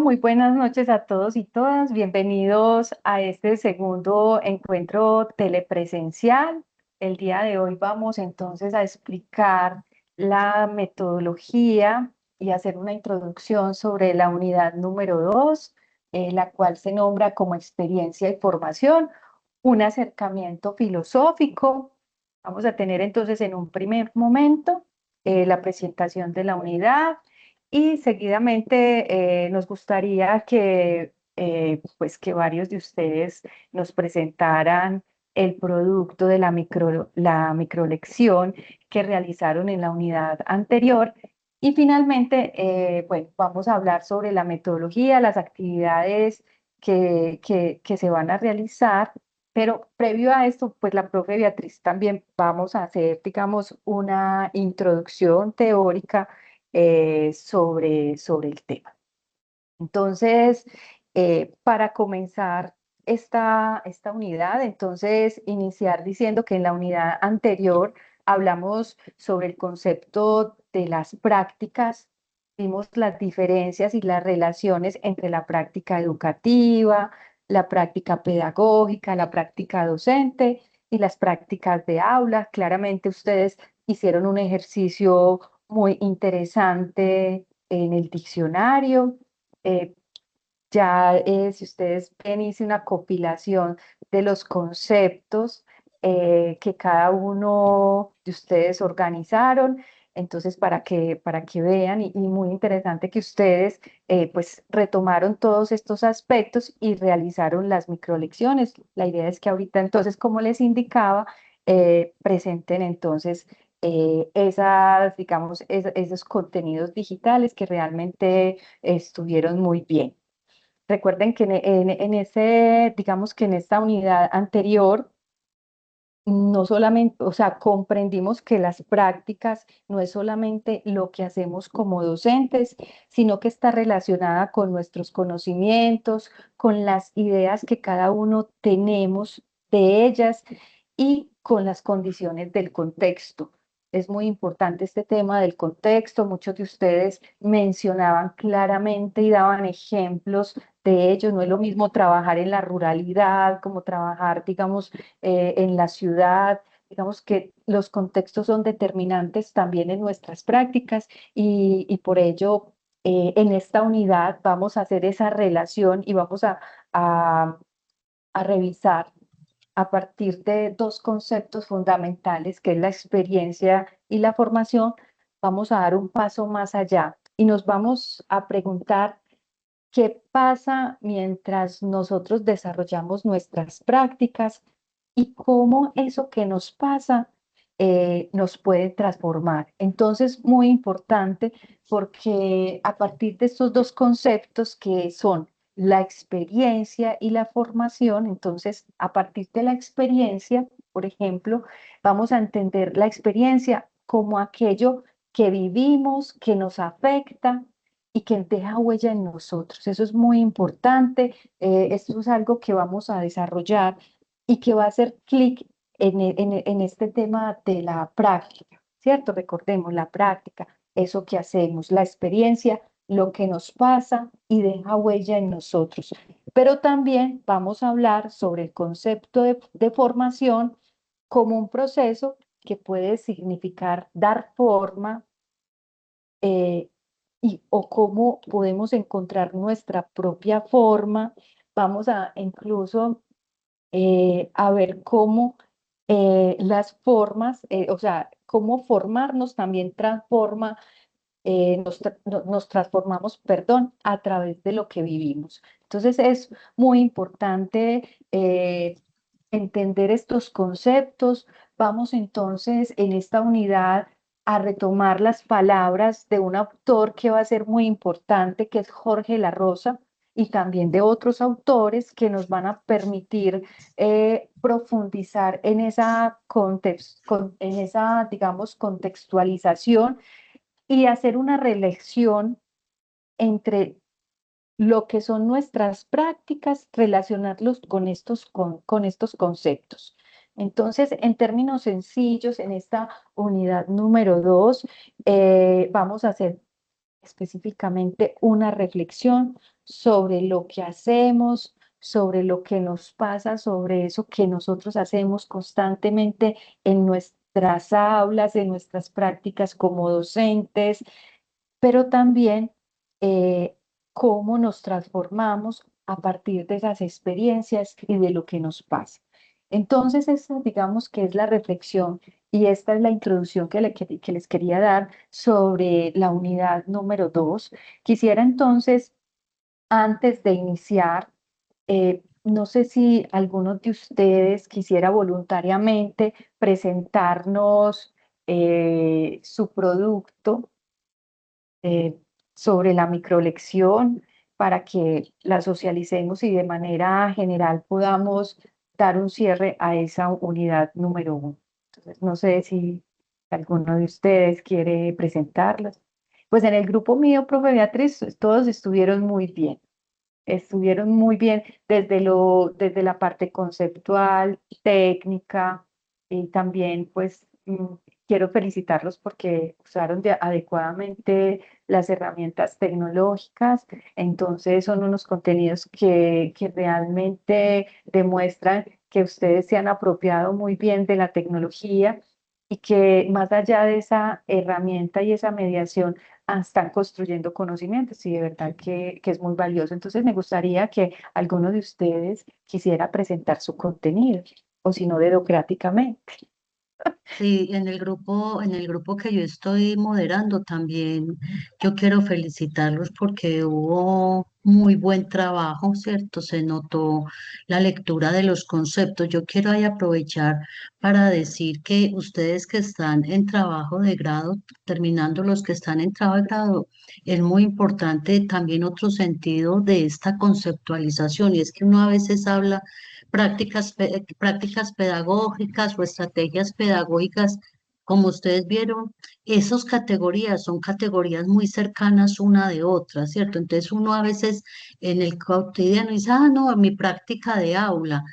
Muy buenas noches a todos y todas. Bienvenidos a este segundo encuentro telepresencial. El día de hoy vamos entonces a explicar la metodología y hacer una introducción sobre la unidad número 2, la cual se nombra como experiencia y formación, un acercamiento filosófico. Vamos a tener entonces en un primer momento la presentación de la unidad y seguidamente nos gustaría que, pues que varios de ustedes nos presentaran el producto de la microlección que realizaron en la unidad anterior. Y finalmente, bueno, vamos a hablar sobre la metodología, las actividades que se van a realizar. Pero previo a esto, pues la profe Beatriz también vamos a hacer, digamos, una introducción teórica sobre el tema. Entonces, para comenzar esta unidad, entonces iniciar diciendo que en la unidad anterior hablamos sobre el concepto de las prácticas, vimos las diferencias y las relaciones entre la práctica educativa, la práctica pedagógica, la práctica docente y las prácticas de aula. Claramente ustedes hicieron un ejercicio muy interesante en el diccionario. eh, si ustedes ven, hice una compilación de los conceptos que cada uno de ustedes organizaron. Entonces, para que vean, y muy interesante que ustedes pues retomaron todos estos aspectos y realizaron las microlecciones. La idea es que ahorita, entonces, como les indicaba, presenten entonces digamos, esos contenidos digitales que realmente estuvieron muy bien. Recuerden que digamos que en esta unidad anterior, no solamente, o sea, comprendimos que las prácticas no es solamente lo que hacemos como docentes, sino que está relacionada con nuestros conocimientos, con las ideas que cada uno tenemos de ellas y con las condiciones del contexto. Es muy importante este tema del contexto. Muchos de ustedes mencionaban claramente y daban ejemplos de ello. No es lo mismo trabajar en la ruralidad como trabajar, digamos, en la ciudad. Digamos que los contextos son determinantes también en nuestras prácticas y por ello en esta unidad vamos a hacer esa relación y vamos a, a revisar a partir de dos conceptos fundamentales, que es la experiencia y la formación. Vamos a dar un paso más allá y nos vamos a preguntar qué pasa mientras nosotros desarrollamos nuestras prácticas y cómo eso que nos pasa nos puede transformar. Entonces, muy importante porque a partir de estos dos conceptos que son la experiencia y la formación, entonces, a partir de la experiencia, por ejemplo, vamos a entender la experiencia como aquello que vivimos, que nos afecta y que deja huella en nosotros. Eso es muy importante. Esto es algo que vamos a desarrollar y que va a hacer clic en este tema de la práctica, ¿cierto? Recordemos la práctica, eso que hacemos, la experiencia, lo que nos pasa y deja huella en nosotros. Pero también vamos a hablar sobre el concepto de formación como un proceso que puede significar dar forma eh, o cómo podemos encontrar nuestra propia forma. Vamos a incluso a ver cómo las formas, o sea, cómo formarnos también transforma, nos transformamos, perdón, a través de lo que vivimos. Entonces es muy importante entender estos conceptos. Vamos entonces en esta unidad a retomar las palabras de un autor que va a ser muy importante, que es Jorge La Rosa, y también de otros autores que nos van a permitir profundizar en en esa, digamos, contextualización y hacer una reelección entre lo que son nuestras prácticas, relacionarlos con estos conceptos. Entonces, en términos sencillos, en esta unidad número 2, vamos a hacer específicamente una reflexión sobre lo que hacemos, sobre lo que nos pasa, sobre eso que nosotros hacemos constantemente en nuestras aulas, en nuestras prácticas como docentes, pero también eh, cómo nos transformamos a partir de esas experiencias y de lo que nos pasa. Entonces, esa digamos que es la reflexión y esta es la introducción que les quería dar sobre la unidad número 2. Quisiera entonces, antes de iniciar, no sé si alguno de ustedes quisiera voluntariamente presentarnos su producto eh, sobre la microlección para que la socialicemos y de manera general podamos dar un cierre a esa unidad número 1. Entonces, no sé si alguno de ustedes quiere presentarlos. Pues en el grupo mío, profe Beatriz, todos estuvieron muy bien desde la parte conceptual, técnica y también pues quiero felicitarlos porque usaron adecuadamente las herramientas tecnológicas. Entonces son unos contenidos que realmente demuestran que ustedes se han apropiado muy bien de la tecnología y que más allá de esa herramienta y esa mediación, están construyendo conocimientos y de verdad que es muy valioso. Entonces me gustaría que alguno de ustedes quisiera presentar su contenido o si no, democráticamente. Sí, en el grupo que yo estoy moderando también, yo quiero felicitarlos porque hubo muy buen trabajo, ¿cierto? Se notó la lectura de los conceptos. Yo quiero ahí aprovechar para decir que ustedes que están en trabajo de grado, terminando los que están en trabajo de grado, es muy importante también otro sentido de esta conceptualización y es que uno a veces habla prácticas pedagógicas o estrategias pedagógicas, como ustedes vieron, esas categorías son categorías muy cercanas una de otra, ¿cierto? Entonces uno a veces en el cotidiano dice, ah, no, mi práctica de aula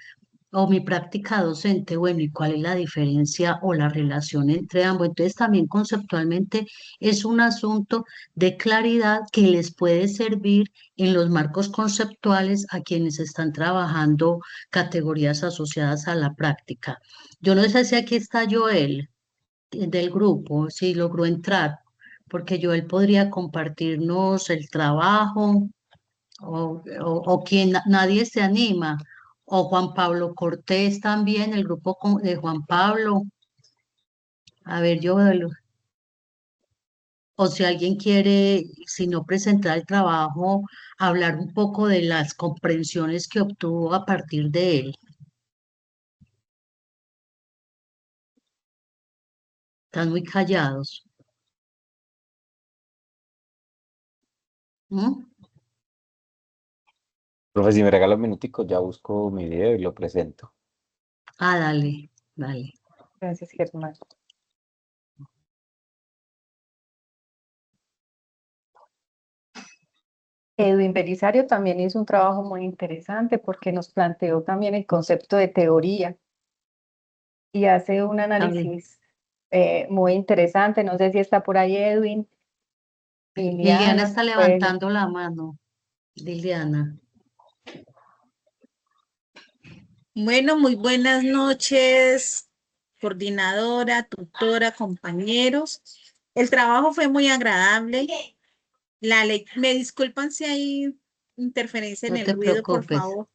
o mi práctica docente, bueno, ¿y cuál es la diferencia o la relación entre ambos? Entonces también conceptualmente es un asunto de claridad que les puede servir en los marcos conceptuales a quienes están trabajando categorías asociadas a la práctica. Yo no sé si aquí está Joel del grupo, si logró entrar, porque Joel podría compartirnos el trabajo o quien nadie se anima, o Juan Pablo Cortés también, el grupo de Juan Pablo, a ver, yo, o si alguien quiere, si no presentar el trabajo, hablar un poco de las comprensiones que obtuvo a partir de él. Están muy callados. ¿Mm? Profe, si me regala un minutico, ya busco mi video y lo presento. Ah, dale, dale. Gracias, Germán. Edwin Belisario también hizo un trabajo muy interesante porque nos planteó también el concepto de teoría y hace un Dale. análisis muy interesante. No sé si está por ahí Edwin, Liliana Liliana, está pues, levantando la mano. Liliana. Bueno, muy buenas noches, coordinadora, tutora, compañeros. El trabajo fue muy agradable. Me disculpan si hay interferencia en No el te ruido, por preocupes. favor.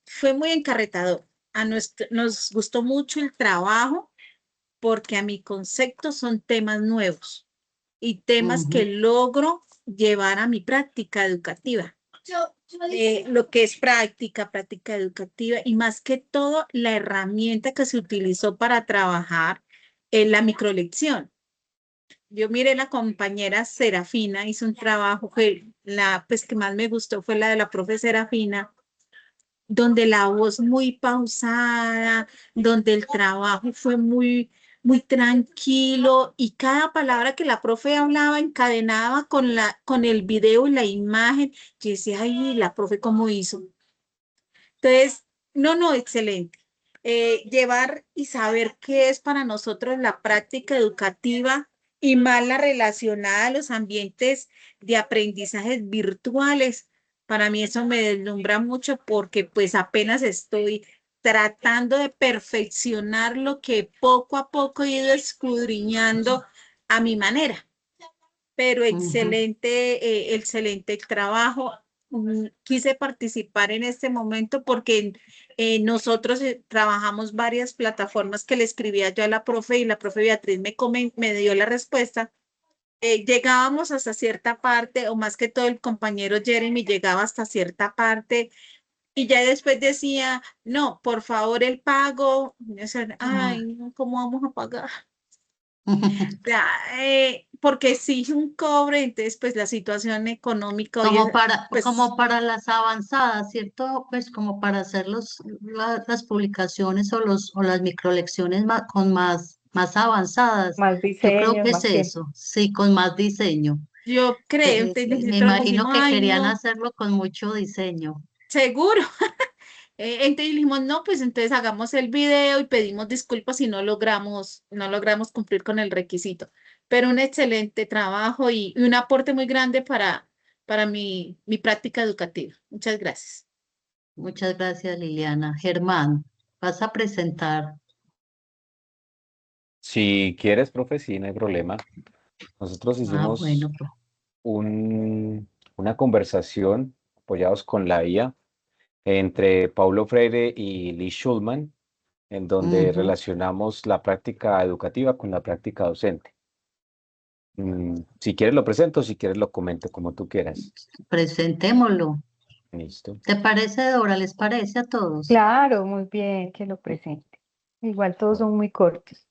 Fue muy encarretador. Nos gustó mucho el trabajo porque a mi concepto son temas nuevos y temas que Ujú. logro llevar a mi práctica educativa. Lo que es práctica educativa y más que todo la herramienta que se utilizó para trabajar en la microlección. Yo miré la compañera Serafina, hizo un trabajo que pues, que más me gustó fue la de la profe Serafina, donde la voz muy pausada, donde el trabajo fue muy tranquilo y cada palabra que la profe hablaba encadenaba con el video y la imagen. Yo decía, ay, la profe, ¿cómo hizo? Entonces, no, excelente. Llevar y saber qué es para nosotros la práctica educativa y más la relacionada a los ambientes de aprendizajes virtuales. Para mí eso me deslumbra mucho porque pues apenas estoy tratando de perfeccionar lo que poco a poco he ido escudriñando a mi manera. Pero excelente, excelente el trabajo. Quise participar en este momento porque nosotros trabajamos varias plataformas que le escribía yo a la profe y la profe Beatriz me dio la respuesta. Llegábamos hasta cierta parte, o más que todo el compañero Jeremy llegaba hasta cierta parte y ya después decía, no, por favor el pago. Y yo decía, ay, no, ¿cómo vamos a pagar? Ya, porque exige un cobre, entonces pues la situación económica hoy es, pues Como para las avanzadas, ¿cierto? Pues como para hacer las publicaciones o las microlecciones más avanzadas. Más Yo creo diseños, que es más que. sí, con más diseño. yo creo, entonces Me nosotros imagino dijimos, que ay, querían no, hacerlo con mucho diseño. seguro. Entonces dijimos, no, pues entonces hagamos el video y pedimos disculpas si no logramos cumplir con el requisito. Pero un excelente trabajo y un aporte muy grande para mi práctica educativa. Muchas gracias. Muchas gracias, Liliana. Germán, vas a presentar. Si quieres, profe, sí, no hay problema. Nosotros Ah, bueno, hicimos pues. una conversación apoyados con la IA entre Paulo Freire y Lee Schulman, en donde Ujú. relacionamos la práctica educativa con la práctica docente. Si quieres lo presento, si quieres lo comento, como tú quieras. Presentémoslo. Listo. ¿Te parece, Dora? ¿Les parece a todos? Claro, muy bien que lo presente. Igual todos Bueno, son muy cortos.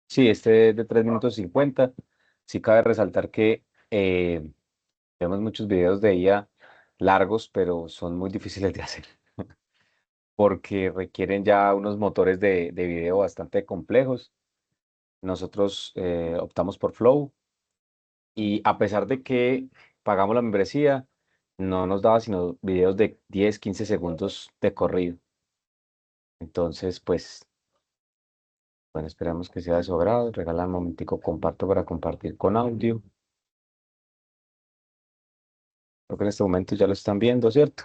sí, este es de 3 minutos 50. Sí cabe resaltar que vemos muchos videos de IA largos, pero son muy difíciles de hacer porque requieren ya unos motores de video bastante complejos. Nosotros optamos por Flow y a pesar de que pagamos la membresía, no nos daba sino videos de 10, 15 segundos de corrido. Entonces, pues, bueno, esperamos que sea de su agrado. Regala un momentico, comparto para compartir con audio. Creo que en este momento ya lo están viendo, ¿cierto?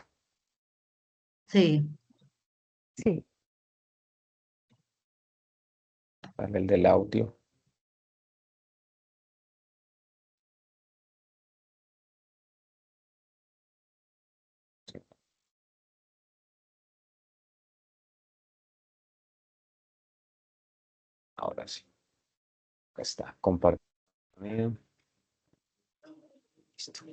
Sí. Sí, Dale el del audio. Ahora sí. Acá está, compartido. Listo.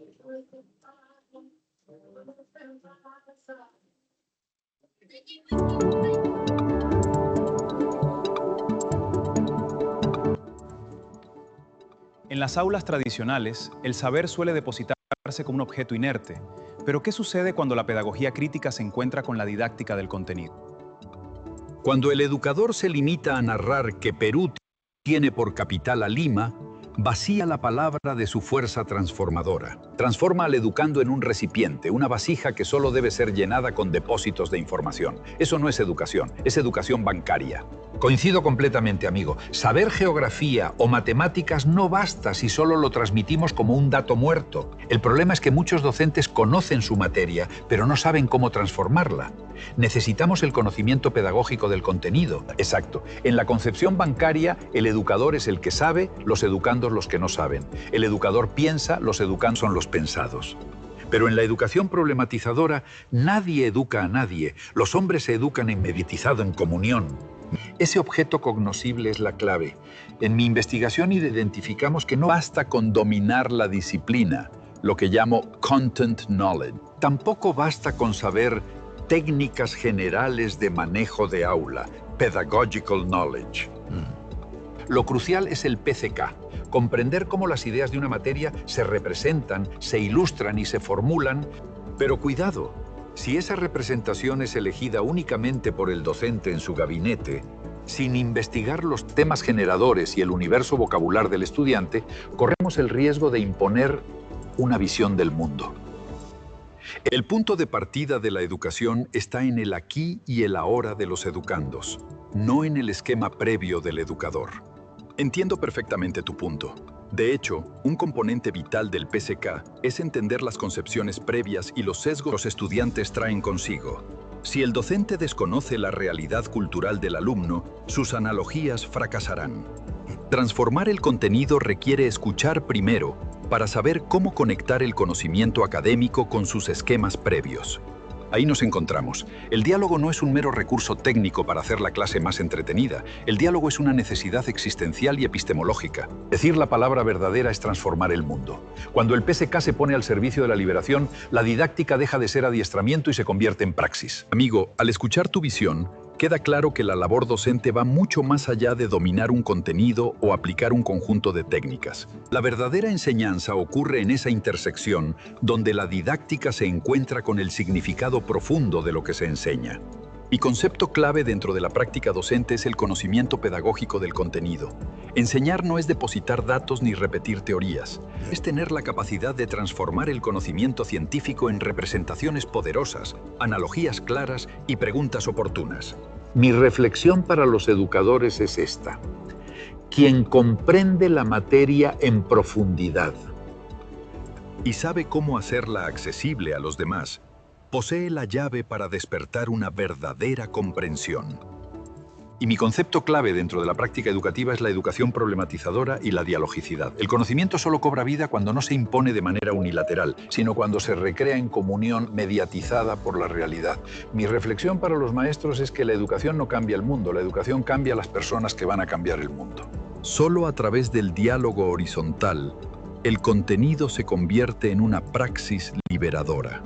En las aulas tradicionales, el saber suele depositarse como un objeto inerte. Pero ¿qué sucede cuando la pedagogía crítica se encuentra con la didáctica del contenido? Cuando el educador se limita a narrar que Perú tiene por capital a Lima, vacía la palabra de su fuerza transformadora. Transforma al educando en un recipiente, una vasija que solo debe ser llenada con depósitos de información. Eso no es educación bancaria. Coincido completamente, amigo. Saber geografía o matemáticas no basta si solo lo transmitimos como un dato muerto. El problema es que muchos docentes conocen su materia, pero no saben cómo transformarla. Necesitamos el conocimiento pedagógico del contenido. Exacto. En la concepción bancaria, el educador es el que sabe, los educandos los que no saben. El educador piensa, los educandos son los pensados. Pero en la educación problematizadora, nadie educa a nadie. Los hombres se educan en mediatizado, en comunión. Ese objeto cognoscible es la clave. En mi investigación identificamos que no basta con dominar la disciplina, lo que llamo content knowledge. Tampoco basta con saber técnicas generales de manejo de aula, pedagogical knowledge. Lo crucial es el PCK, comprender cómo las ideas de una materia se representan, se ilustran y se formulan. Pero cuidado, si esa representación es elegida únicamente por el docente en su gabinete, sin investigar los temas generadores y el universo vocabular del estudiante, corremos el riesgo de imponer una visión del mundo. El punto de partida de la educación está en el aquí y el ahora de los educandos, no en el esquema previo del educador. Entiendo perfectamente tu punto. De hecho, un componente vital del PSK es entender las concepciones previas y los sesgos que los estudiantes traen consigo. Si el docente desconoce la realidad cultural del alumno, sus analogías fracasarán. Transformar el contenido requiere escuchar primero para saber cómo conectar el conocimiento académico con sus esquemas previos. Ahí nos encontramos. El diálogo no es un mero recurso técnico para hacer la clase más entretenida. El diálogo es una necesidad existencial y epistemológica. Decir la palabra verdadera es transformar el mundo. Cuando el PSK se pone al servicio de la liberación, la didáctica deja de ser adiestramiento y se convierte en praxis. Amigo, al escuchar tu visión, queda claro que la labor docente va mucho más allá de dominar un contenido o aplicar un conjunto de técnicas. La verdadera enseñanza ocurre en esa intersección donde la didáctica se encuentra con el significado profundo de lo que se enseña. Mi concepto clave dentro de la práctica docente es el conocimiento pedagógico del contenido. Enseñar no es depositar datos ni repetir teorías. Es tener la capacidad de transformar el conocimiento científico en representaciones poderosas, analogías claras y preguntas oportunas. Mi reflexión para los educadores es esta. Quien comprende la materia en profundidad y sabe cómo hacerla accesible a los demás, posee la llave para despertar una verdadera comprensión. Y mi concepto clave dentro de la práctica educativa es la educación problematizadora y la dialogicidad. El conocimiento solo cobra vida cuando no se impone de manera unilateral, sino cuando se recrea en comunión mediatizada por la realidad. Mi reflexión para los maestros es que la educación no cambia el mundo, la educación cambia a las personas que van a cambiar el mundo. Solo a través del diálogo horizontal, el contenido se convierte en una praxis liberadora.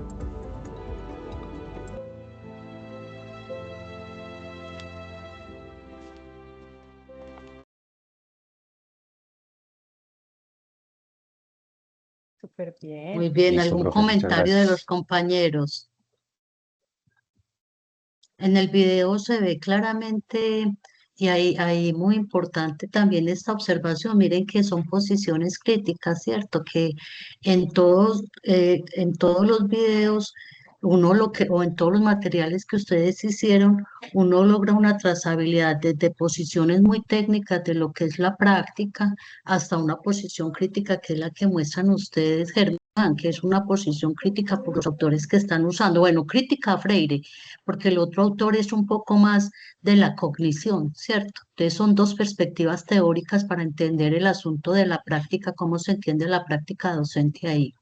Súper bien. Muy bien, Listo, ¿algún profe, muchas comentario de los gracias. compañeros? En el video se ve claramente, y ahí muy importante también esta observación, miren que son posiciones críticas, ¿cierto? Que en todos los videos, o en todos los materiales que ustedes hicieron, uno logra una trazabilidad desde posiciones muy técnicas de lo que es la práctica hasta una posición crítica que es la que muestran ustedes, Germán, que es una posición crítica por los autores que están usando. Bueno, crítica a Freire, porque el otro autor es un poco más de la cognición, ¿cierto? Entonces son dos perspectivas teóricas para entender el asunto de la práctica, cómo se entiende la práctica docente ahí.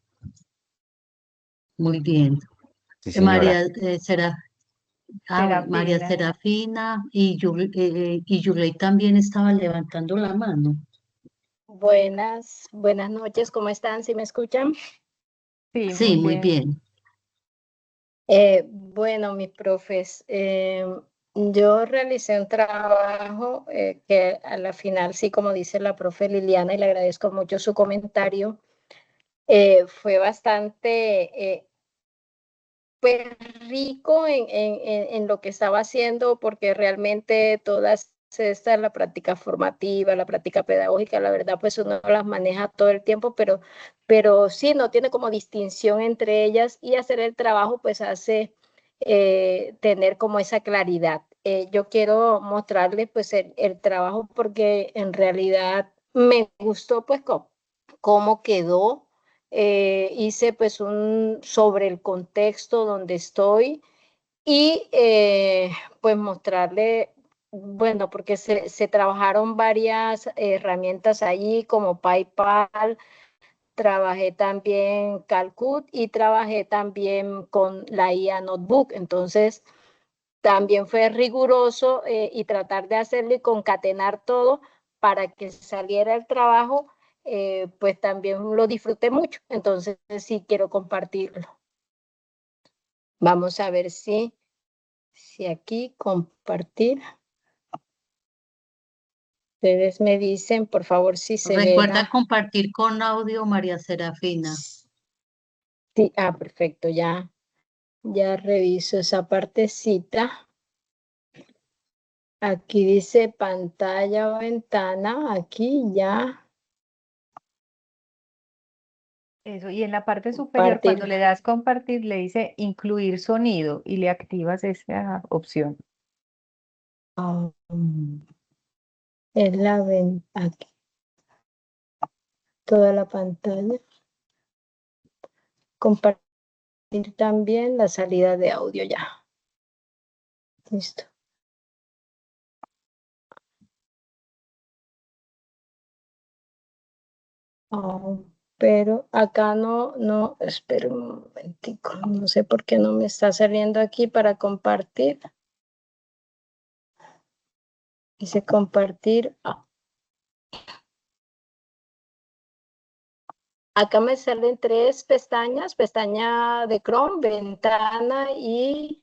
Muy bien. Sí, María, señora. María Serafina. Serafina y Yulei también estaba levantando la mano. Buenas noches, ¿cómo están? ¿Sí me escuchan? Sí, Sí, muy muy bien. bien. Bueno, mis profes, yo realicé un trabajo que a la final, sí, como dice la profe Liliana, y le agradezco mucho su comentario, fue bastante pues, rico en lo que estaba haciendo, porque realmente todas estas, la práctica formativa, la práctica pedagógica, la verdad, pues uno las maneja todo el tiempo, pero sí, no tiene como distinción entre ellas, y hacer el trabajo pues hace tener como esa claridad. Yo quiero mostrarles pues el trabajo, porque en realidad me gustó pues cómo quedó. Hice pues sobre el contexto donde estoy, y pues mostrarle, bueno, porque se trabajaron varias herramientas allí como PayPal, trabajé también Calcut y trabajé también con la IA Notebook. Entonces también fue riguroso y tratar de hacerlo y concatenar todo para que saliera el trabajo, pues también lo disfruté mucho. Entonces sí quiero compartirlo. Vamos a ver si aquí compartir. Ustedes me dicen, por favor, si se ve. Recuerda compartir con audio, María Serafina. Sí, perfecto, ya reviso esa partecita. Aquí dice pantalla o ventana, aquí ya. Eso, y en la parte superior, Compartir. cuando le das compartir, le dice incluir sonido y le activas esa opción. Es la ventana. Aquí. toda la pantalla. Compartir también la salida de audio ya. Listo. Pero acá no, espera un momentico, no sé por qué no me está saliendo aquí para compartir. Dice compartir. Acá me salen 3 pestañas, pestaña de Chrome, ventana y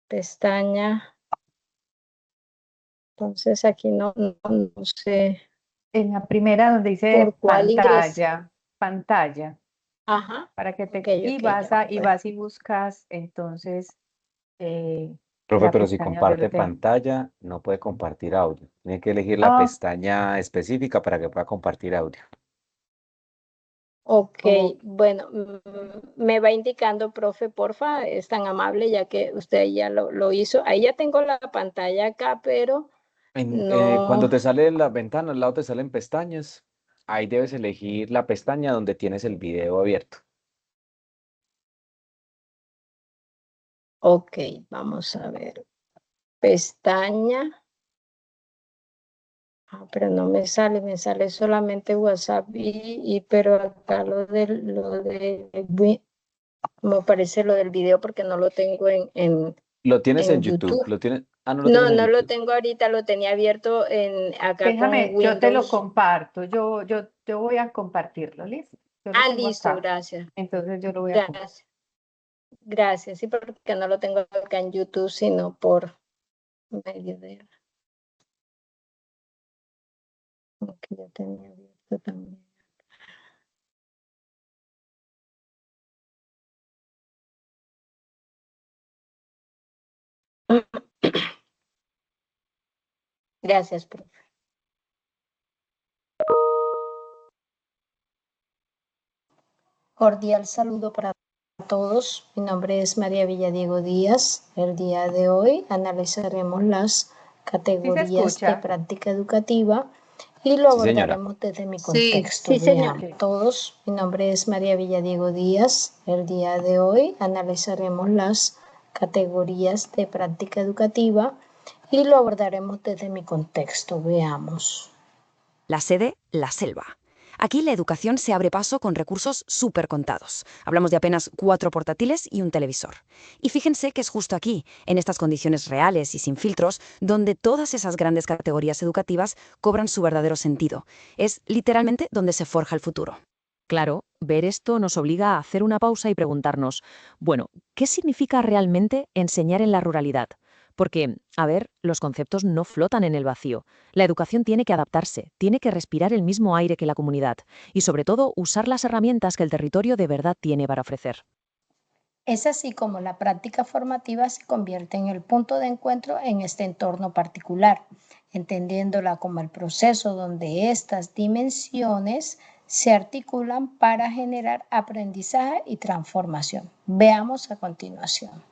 pestaña. Entonces aquí no sé En la primera donde dice por cuál ingreso. pantalla, Ajá. para que te Ok, y ok, vas ya, y vas y buscas entonces Profe, la pero si pestaña donde lo comparte tengo. pantalla, no puede compartir audio. Tiene que elegir la Ah, pestaña específica para que pueda compartir audio. ok, ok. bueno, me va indicando, profe, porfa, es tan amable ya que usted ya lo hizo. Ahí ya tengo la pantalla acá, pero Cuando no. te sale la ventana, al lado te salen pestañas. Ahí debes elegir la pestaña donde tienes el video abierto. Ok, vamos a ver. Pestaña. Pero no me sale solamente WhatsApp pero acá me aparece lo del video porque no lo tengo Lo tienes en en YouTube. YouTube. No lo tienes en No lo YouTube. tengo ahorita, lo tenía abierto acá con Déjame, yo te lo Windows. comparto, yo voy a compartirlo, ¿listo? Yo lo tengo Listo, acá, gracias. entonces yo lo voy a compartir. Gracias. Gracias, sí, porque no lo tengo acá en YouTube, sino por medio de... Que ya tenía abierto también. Gracias, profe. Cordial saludo para todos. Mi nombre es María Villadiego Díaz. El día de hoy analizaremos las categorías de escucha? práctica educativa y lo Sí, señora. abordaremos desde mi Sí, contexto. sí, señor. Veamos todos. Mi nombre es María Villadiego Díaz. El día de hoy analizaremos las categorías de práctica educativa y lo abordaremos desde mi contexto. Veamos. La sede, la selva. Aquí la educación se abre paso con recursos súper contados. Hablamos de apenas 4 portátiles y un televisor. Y fíjense que es justo aquí, en estas condiciones reales y sin filtros, donde todas esas grandes categorías educativas cobran su verdadero sentido. Es literalmente donde se forja el futuro. Claro, ver esto nos obliga a hacer una pausa y preguntarnos, bueno, ¿qué significa realmente enseñar en la ruralidad? Porque, a ver, los conceptos no flotan en el vacío. La educación tiene que adaptarse, tiene que respirar el mismo aire que la comunidad y, sobre todo, usar las herramientas que el territorio de verdad tiene para ofrecer. Es así como la práctica formativa se convierte en el punto de encuentro en este entorno particular, entendiéndola como el proceso donde estas dimensiones se articulan para generar aprendizaje y transformación. Veamos a continuación.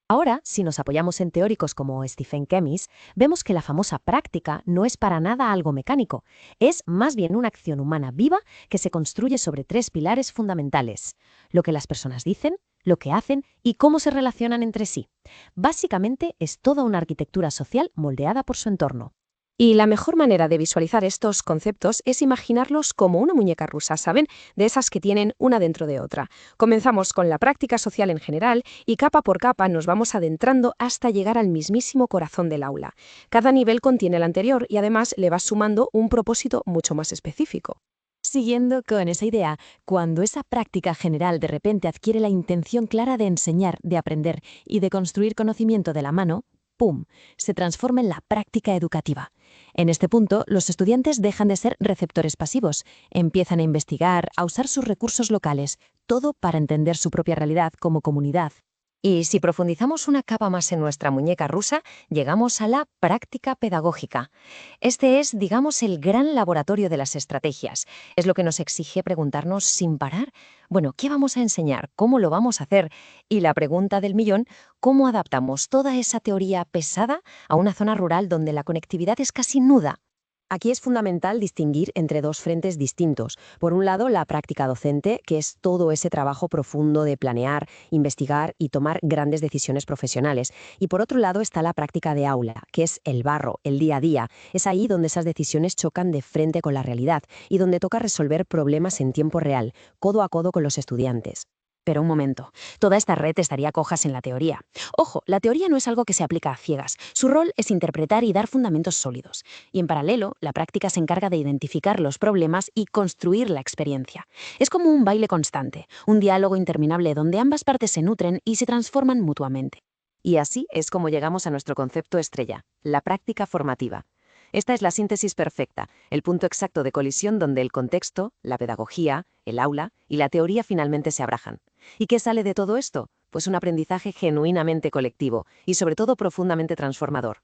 Ahora, si nos apoyamos en teóricos como Stephen Kemis, vemos que la famosa práctica no es para nada algo mecánico, es más bien una acción humana viva que se construye sobre 3 pilares fundamentales: lo que las personas dicen, lo que hacen y cómo se relacionan entre sí. Básicamente es toda una arquitectura social moldeada por su entorno. Y la mejor manera de visualizar estos conceptos es imaginarlos como una muñeca rusa, ¿saben? De esas que tienen una dentro de otra. Comenzamos con la práctica social en general y capa por capa nos vamos adentrando hasta llegar al mismísimo corazón del aula. Cada nivel contiene el anterior y además le vas sumando un propósito mucho más específico. Siguiendo con esa idea, cuando esa práctica general de repente adquiere la intención clara de enseñar, de aprender y de construir conocimiento de la mano, ¡pum!, se transforma en la práctica educativa. En este punto, los estudiantes dejan de ser receptores pasivos, empiezan a investigar, a usar sus recursos locales, todo para entender su propia realidad como comunidad. Y si profundizamos una capa más en nuestra muñeca rusa, llegamos a la práctica pedagógica. Este es, digamos, el gran laboratorio de las estrategias. Es lo que nos exige preguntarnos sin parar, bueno, ¿qué vamos a enseñar? ¿Cómo lo vamos a hacer? Y la pregunta del millón, ¿cómo adaptamos toda esa teoría pesada a una zona rural donde la conectividad es casi nuda? Aquí es fundamental distinguir entre dos frentes distintos. Por un lado, la práctica docente, que es todo ese trabajo profundo de planear, investigar y tomar grandes decisiones profesionales. Y por otro lado está la práctica de aula, que es el barro, el día a día. Es ahí donde esas decisiones chocan de frente con la realidad y donde toca resolver problemas en tiempo real, codo a codo con los estudiantes. Pero un momento, toda esta red estaría cojas en la teoría. Ojo, la teoría no es algo que se aplica a ciegas. Su rol es interpretar y dar fundamentos sólidos. Y en paralelo, la práctica se encarga de identificar los problemas y construir la experiencia. Es como un baile constante, un diálogo interminable donde ambas partes se nutren y se transforman mutuamente. Y así es como llegamos a nuestro concepto estrella, la práctica formativa. Esta es la síntesis perfecta, el punto exacto de colisión donde el contexto, la pedagogía, el aula y la teoría finalmente se abrajan. ¿Y qué sale de todo esto? Pues un aprendizaje genuinamente colectivo y sobre todo profundamente transformador.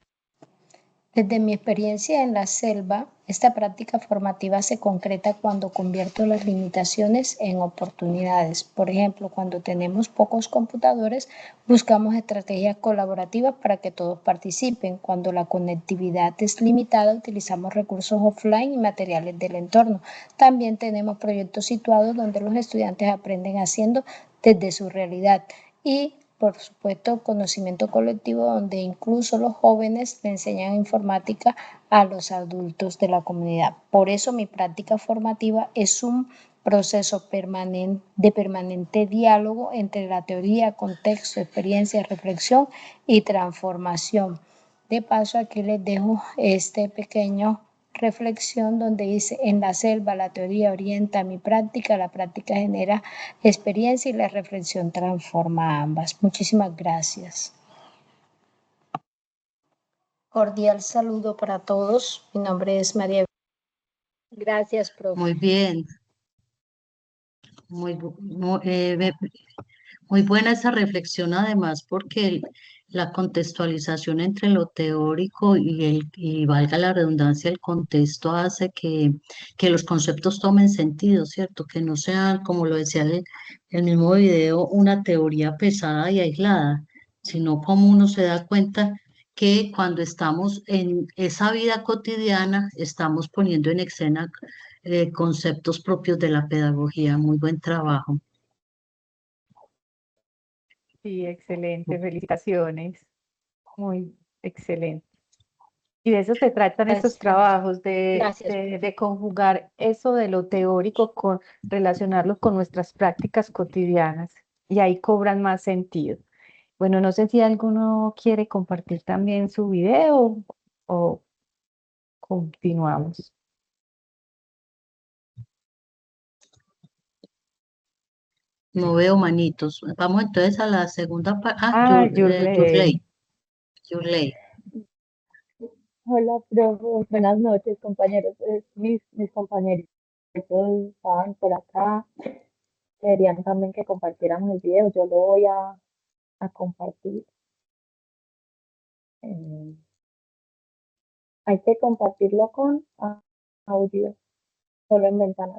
Desde mi experiencia en la selva, esta práctica formativa se concreta cuando convierto las limitaciones en oportunidades. Por ejemplo, cuando tenemos pocos computadores, buscamos estrategias colaborativas para que todos participen. Cuando la conectividad es limitada, utilizamos recursos offline y materiales del entorno. También tenemos proyectos situados donde los estudiantes aprenden haciendo desde su realidad y por supuesto, conocimiento colectivo donde incluso los jóvenes le enseñan informática a los adultos de la comunidad. Por eso mi práctica formativa es un proceso de permanente diálogo entre la teoría, contexto, experiencia, reflexión y transformación. De paso, aquí les dejo este pequeño reflexión donde dice: en la selva la teoría orienta mi práctica, la práctica genera experiencia y la reflexión transforma ambas. Muchísimas gracias. Cordial saludo para todos. Mi nombre es María. Gracias, profe. Muy bien. Muy buena esa reflexión además porque la contextualización entre lo teórico y valga la redundancia, el contexto hace que los conceptos tomen sentido, ¿cierto? Que no sean, como lo decía el mismo video, una teoría pesada y aislada, sino como uno se da cuenta que cuando estamos en esa vida cotidiana, estamos poniendo en escena conceptos propios de la pedagogía. Muy buen trabajo. Sí, excelente, felicitaciones. Muy excelente. Y de eso se tratan estos Gracias. trabajos, Gracias. de conjugar eso de lo teórico con relacionarlo con nuestras prácticas cotidianas. Y ahí cobran más sentido. Bueno, no sé si alguno quiere compartir también su video o continuamos. No veo manitos. Vamos entonces a la segunda parte. Yurley. Yurley. Hola, profe. Buenas noches, compañeros. Mis compañeritos estaban por acá. Querían también que compartiéramos el video. Yo lo voy a compartir. Eh, Hay que compartirlo con audio, solo en ventana.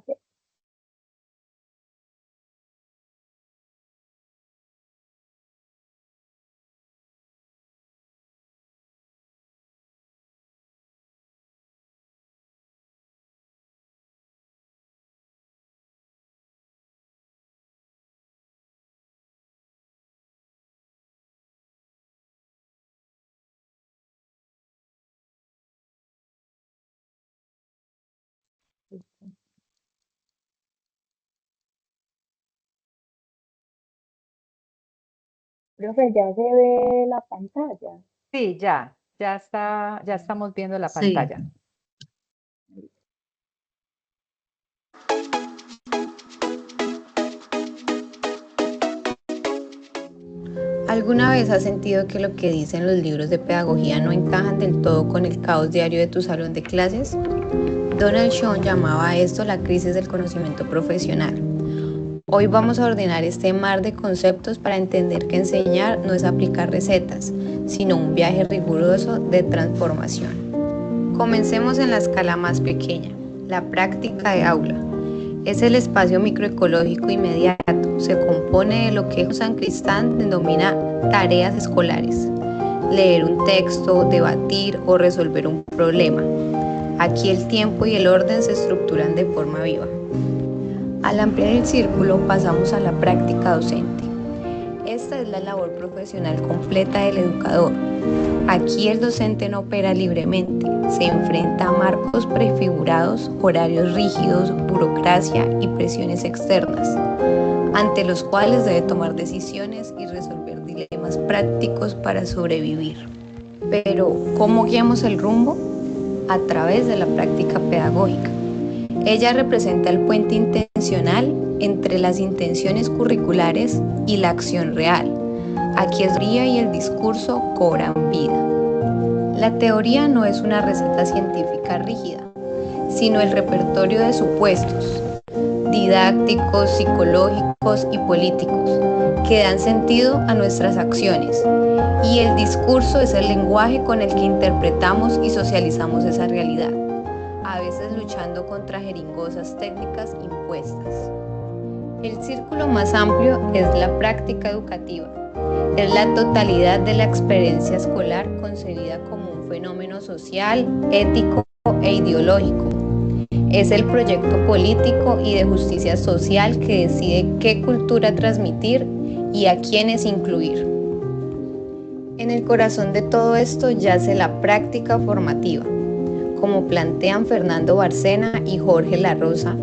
Profe, ya se ve la pantalla. Sí, ya estamos viendo la Sí. pantalla. ¿Alguna vez has sentido que lo que dicen los libros de pedagogía no encajan del todo con el caos diario de tu salón de clases? Donald Schoen llamaba a esto la crisis del conocimiento profesional. Hoy vamos a ordenar este mar de conceptos para entender que enseñar no es aplicar recetas, sino un viaje riguroso de transformación. Comencemos en la escala más pequeña, la práctica de aula. Es el espacio microecológico inmediato, se compone de lo que San Cristán denomina tareas escolares, leer un texto, debatir o resolver un problema. Aquí el tiempo y el orden se estructuran de forma viva. Al ampliar el círculo pasamos a la práctica docente. Esta es la labor profesional completa del educador. Aquí el docente no opera libremente, se enfrenta a marcos prefigurados, horarios rígidos, burocracia y presiones externas, ante los cuales debe tomar decisiones y resolver dilemas prácticos para sobrevivir. Pero, ¿cómo guiamos el rumbo? A través de la práctica pedagógica. Ella representa el puente intencional entre las intenciones curriculares y la acción real. Aquí la teoría y el discurso cobran vida. La teoría no es una receta científica rígida, sino el repertorio de supuestos didácticos, psicológicos y políticos que dan sentido a nuestras acciones. Y el discurso es el lenguaje con el que interpretamos y socializamos esa realidad, a veces luchando contra jeringosas técnicas impuestas. El círculo más amplio es la práctica educativa. Es la totalidad de la experiencia escolar concebida como un fenómeno social, ético e ideológico. Es el proyecto político y de justicia social que decide qué cultura transmitir y a quiénes incluir. En el corazón de todo esto yace la práctica formativa. Como plantean Fernando Barcena y Jorge La Rosa,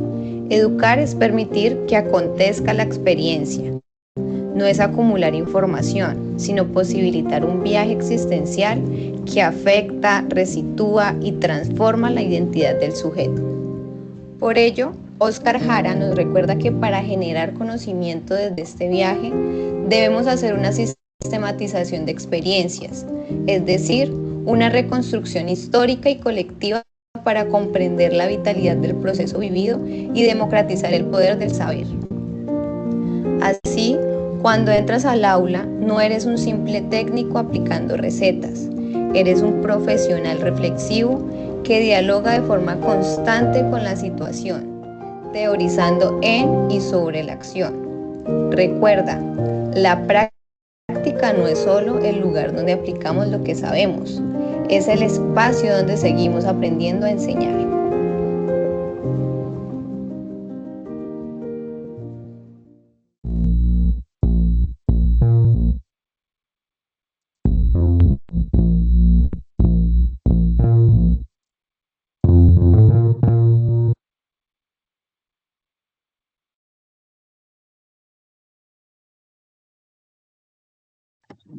educar es permitir que acontezca la experiencia. No es acumular información, sino posibilitar un viaje existencial que afecta, resitúa y transforma la identidad del sujeto. Por ello, Óscar Jara nos recuerda que para generar conocimiento desde este viaje, debemos hacer una sistematización de experiencias, es decir, una reconstrucción histórica y colectiva para comprender la vitalidad del proceso vivido y democratizar el poder del saber. Así, cuando entras al aula, no eres un simple técnico aplicando recetas, eres un profesional reflexivo que dialoga de forma constante con la situación, teorizando en y sobre la acción. Recuerda, la práctica no es solo el lugar donde aplicamos lo que sabemos, es el espacio donde seguimos aprendiendo a enseñar.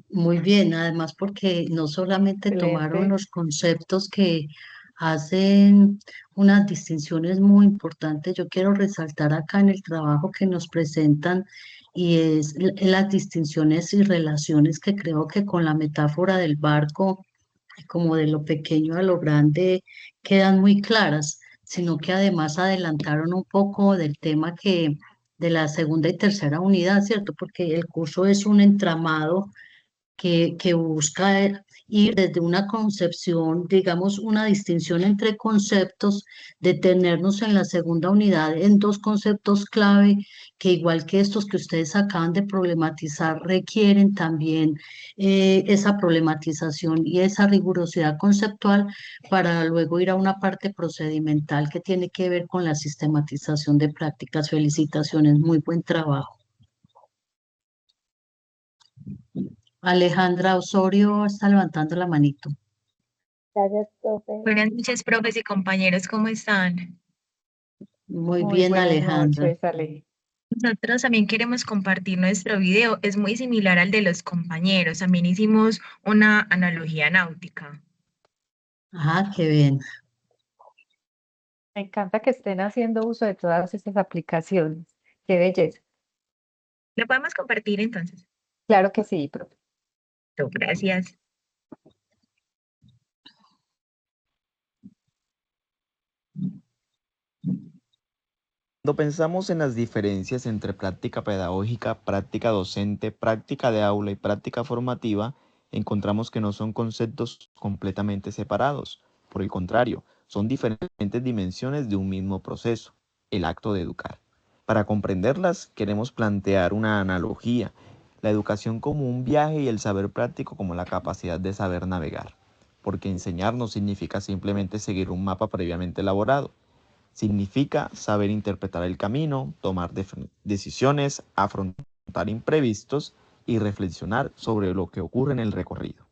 Muy bien, además porque no solamente tomaron Excelente. los conceptos que hacen unas distinciones muy importantes, yo quiero resaltar acá en el trabajo que nos presentan y es las distinciones y relaciones que creo que con la metáfora del barco, como de lo pequeño a lo grande, quedan muy claras, sino que además adelantaron un poco del tema que de la segunda y tercera unidad, ¿cierto? Porque el curso es un entramado que busca ir desde una concepción, digamos, una distinción entre conceptos, detenernos en la segunda unidad en dos conceptos clave que igual que estos que ustedes acaban de problematizar, requieren también esa problematización y esa rigurosidad conceptual para luego ir a una parte procedimental que tiene que ver con la sistematización de prácticas. Felicitaciones, muy buen trabajo. Alejandra Osorio está levantando la manito. Gracias, profe. Buenas noches, profes y compañeros, ¿cómo están? Muy Muy bien, buenas Alejandra. noches, Ale. Nosotros también queremos compartir nuestro video, es muy similar al de los compañeros, también hicimos una analogía náutica. Ah, qué bien. Me encanta que estén haciendo uso de todas estas aplicaciones. Qué belleza. ¿Lo podemos compartir entonces? Claro que sí, profe. Gracias. Cuando pensamos en las diferencias entre práctica pedagógica, práctica docente, práctica de aula y práctica formativa, encontramos que no son conceptos completamente separados. Por el contrario, son diferentes dimensiones de un mismo proceso, el acto de educar. Para comprenderlas, queremos plantear una analogía, la educación como un viaje y el saber práctico como la capacidad de saber navegar. porque enseñar no significa simplemente seguir un mapa previamente elaborado. Significa saber interpretar el camino, tomar decisiones, afrontar imprevistos y reflexionar sobre lo que ocurre en el recorrido.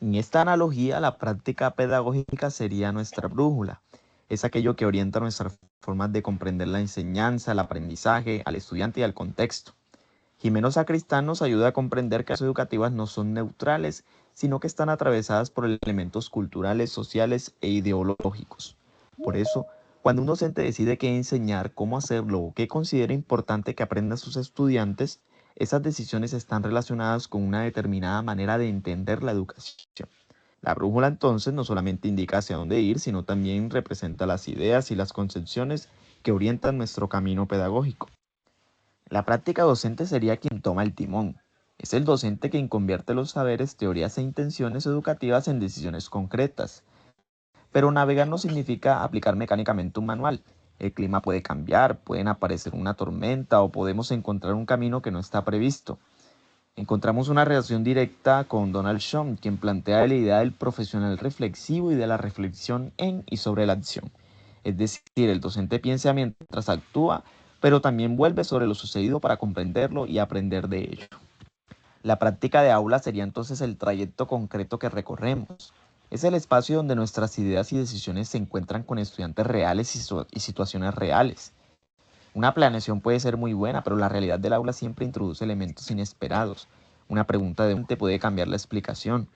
En esta analogía, la práctica pedagógica sería nuestra brújula. Es aquello que orienta nuestras formas de comprender la enseñanza, el aprendizaje, al estudiante y al contexto. Jimeno Sacristán nos ayuda a comprender que las educativas no son neutrales, sino que están atravesadas por elementos culturales, sociales e ideológicos. Por eso, cuando un docente decide qué enseñar, cómo hacerlo o qué considera importante que aprendan sus estudiantes, esas decisiones están relacionadas con una determinada manera de entender la educación. La brújula entonces no solamente indica hacia dónde ir, sino también representa las ideas y las concepciones que orientan nuestro camino pedagógico. La práctica docente sería quien toma el timón. Es el docente quien convierte los saberes, teorías e intenciones educativas en decisiones concretas. Pero navegar no significa aplicar mecánicamente un manual. El clima puede cambiar, pueden aparecer una tormenta o podemos encontrar un camino que no está previsto. Encontramos una relación directa con Donald Schoen, quien plantea la idea del profesional reflexivo y de la reflexión en y sobre la acción. Es decir, el docente piensa mientras actúa, pero también vuelve sobre lo sucedido para comprenderlo y aprender de ello. La práctica de aula sería entonces el trayecto concreto que recorremos. Es el espacio donde nuestras ideas y decisiones se encuentran con estudiantes reales y situaciones reales. Una planeación puede ser muy buena, pero la realidad del aula siempre introduce elementos inesperados. Una pregunta de un te puede cambiar la explicación.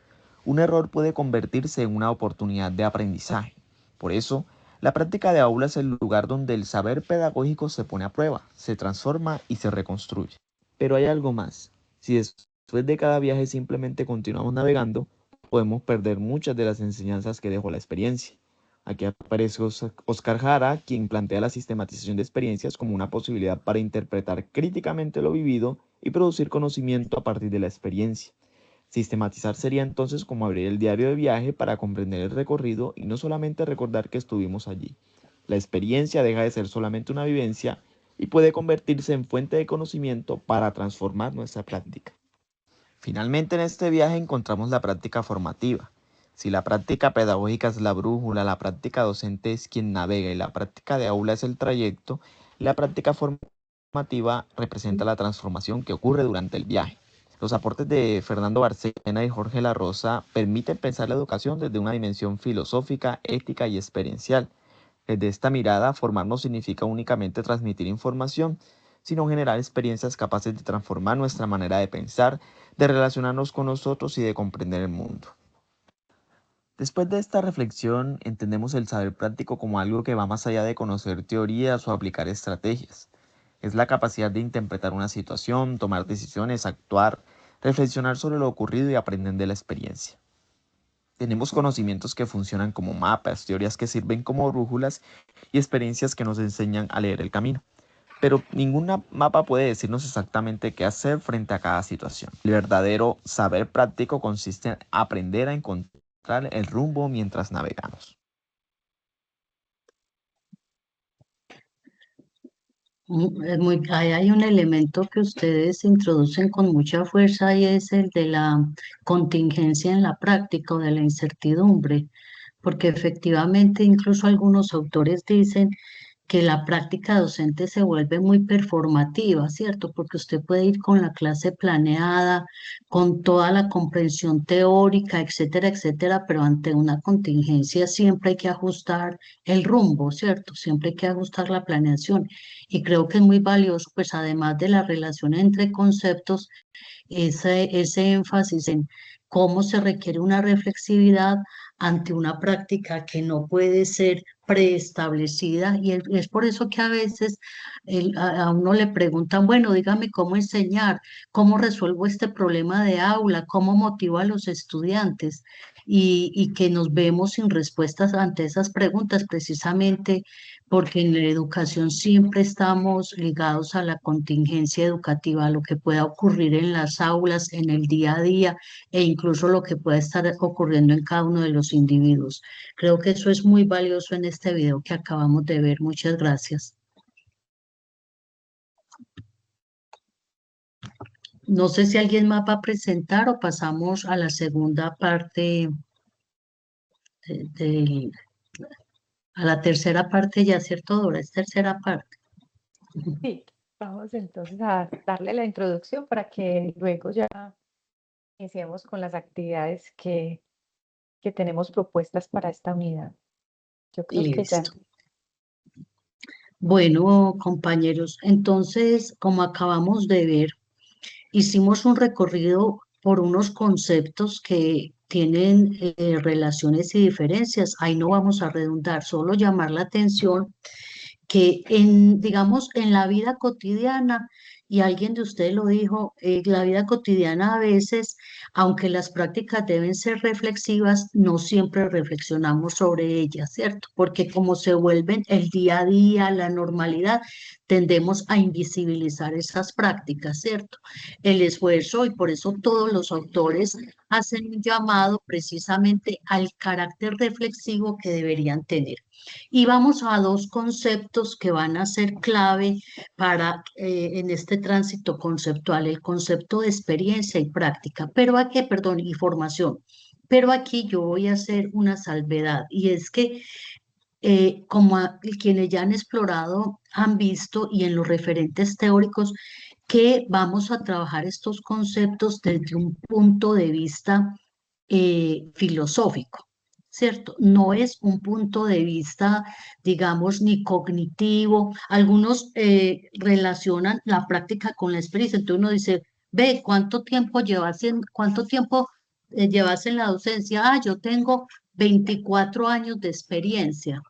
Un error puede convertirse en una oportunidad de aprendizaje. Por eso, la práctica de aula es el lugar donde el saber pedagógico se pone a prueba, se transforma y se reconstruye. Pero hay algo más. Si después de cada viaje simplemente continuamos navegando, podemos perder muchas de las enseñanzas que dejó la experiencia. Aquí aparece Oscar Jara, quien plantea la sistematización de experiencias como una posibilidad para interpretar críticamente lo vivido y producir conocimiento a partir de la experiencia. Sistematizar sería entonces como abrir el diario de viaje para comprender el recorrido y no solamente recordar que estuvimos allí. La experiencia deja de ser solamente una vivencia y puede convertirse en fuente de conocimiento para transformar nuestra práctica. Finalmente, en este viaje encontramos la práctica formativa. Si la práctica pedagógica es la brújula, la práctica docente es quien navega y la práctica de aula es el trayecto, la práctica formativa representa la transformación que ocurre durante el viaje. Los aportes de Fernando Barcena y Jorge La Rosa permiten pensar la educación desde una dimensión filosófica, ética y experiencial. Desde esta mirada, formar no significa únicamente transmitir información, sino generar experiencias capaces de transformar nuestra manera de pensar, de relacionarnos con nosotros y de comprender el mundo. Después de esta reflexión, entendemos el saber práctico como algo que va más allá de conocer teorías o aplicar estrategias. Es la capacidad de interpretar una situación, tomar decisiones, actuar, reflexionar sobre lo ocurrido y aprender de la experiencia. Tenemos conocimientos que funcionan como mapas, teorías que sirven como brújulas y experiencias que nos enseñan a leer el camino. Pero ningún mapa puede decirnos exactamente qué hacer frente a cada situación. El verdadero saber práctico consiste en aprender a encontrar el rumbo mientras navegamos. Ahí hay un elemento que ustedes introducen con mucha fuerza y es el de la contingencia en la práctica o de la incertidumbre, porque efectivamente incluso algunos autores dicen que la práctica docente se vuelve muy performativa, ¿cierto? Porque usted puede ir con la clase planeada, con toda la comprensión teórica, etcétera, etcétera, pero ante una contingencia siempre hay que ajustar el rumbo, ¿cierto? Siempre hay que ajustar la planeación. Y creo que es muy valioso, pues además de la relación entre conceptos, ese énfasis en cómo se requiere una reflexividad ante una práctica que no puede ser preestablecida y es por eso que a veces a uno le preguntan, bueno, dígame cómo enseñar, cómo resuelvo este problema de aula, cómo motivo a los estudiantes y que nos vemos sin respuestas ante esas preguntas precisamente porque en la educación siempre estamos ligados a la contingencia educativa, a lo que pueda ocurrir en las aulas, en el día a día e incluso lo que pueda estar ocurriendo en cada uno de los individuos. Creo que eso es muy valioso en este video que acabamos de ver. Muchas gracias. No sé si alguien más va a presentar o pasamos a la segunda parte a la tercera parte ya, ¿cierto, Dora? Es tercera parte. Sí, vamos entonces a darle la introducción para que luego ya iniciemos con las actividades que tenemos propuestas para esta unidad. Yo creo que ya. Listo. Bueno, compañeros, entonces, como acabamos de ver, hicimos un recorrido por unos conceptos que tienen relaciones y diferencias. Ahí no vamos a redundar, solo llamar la atención que digamos, en la vida cotidiana, y alguien de ustedes lo dijo, la vida cotidiana a veces, aunque las prácticas deben ser reflexivas, no siempre reflexionamos sobre ellas, ¿cierto? Porque como se vuelven el día a día, la normalidad, tendemos a invisibilizar esas prácticas, ¿cierto? El esfuerzo, y por eso todos los autores hacen un llamado precisamente al carácter reflexivo que deberían tener. Y vamos a dos conceptos que van a ser clave para en este tránsito conceptual, el concepto de experiencia y práctica, pero aquí, perdón, y formación. Pero aquí yo voy a hacer una salvedad y es que quienes ya han explorado han visto y en los referentes teóricos que vamos a trabajar estos conceptos desde un punto de vista filosófico, ¿cierto? No es un punto de vista, digamos, ni cognitivo. Algunos relacionan la práctica con la experiencia. Entonces uno dice, ve, cuánto tiempo llevas en la docencia? Ah, yo tengo 24 años de experiencia.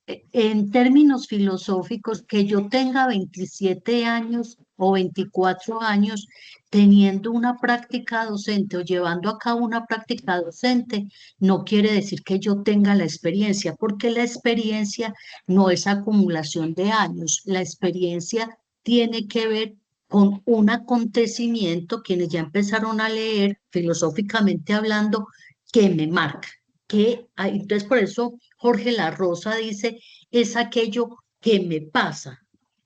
En términos filosóficos, que yo tenga 27 años o 24 años teniendo una práctica docente o llevando a cabo una práctica docente, no quiere decir que yo tenga la experiencia, porque la experiencia no es acumulación de años, la experiencia tiene que ver con un acontecimiento, quienes ya empezaron a leer filosóficamente hablando, que me marca. Entonces, por eso Jorge La Rosa dice, es aquello que me pasa.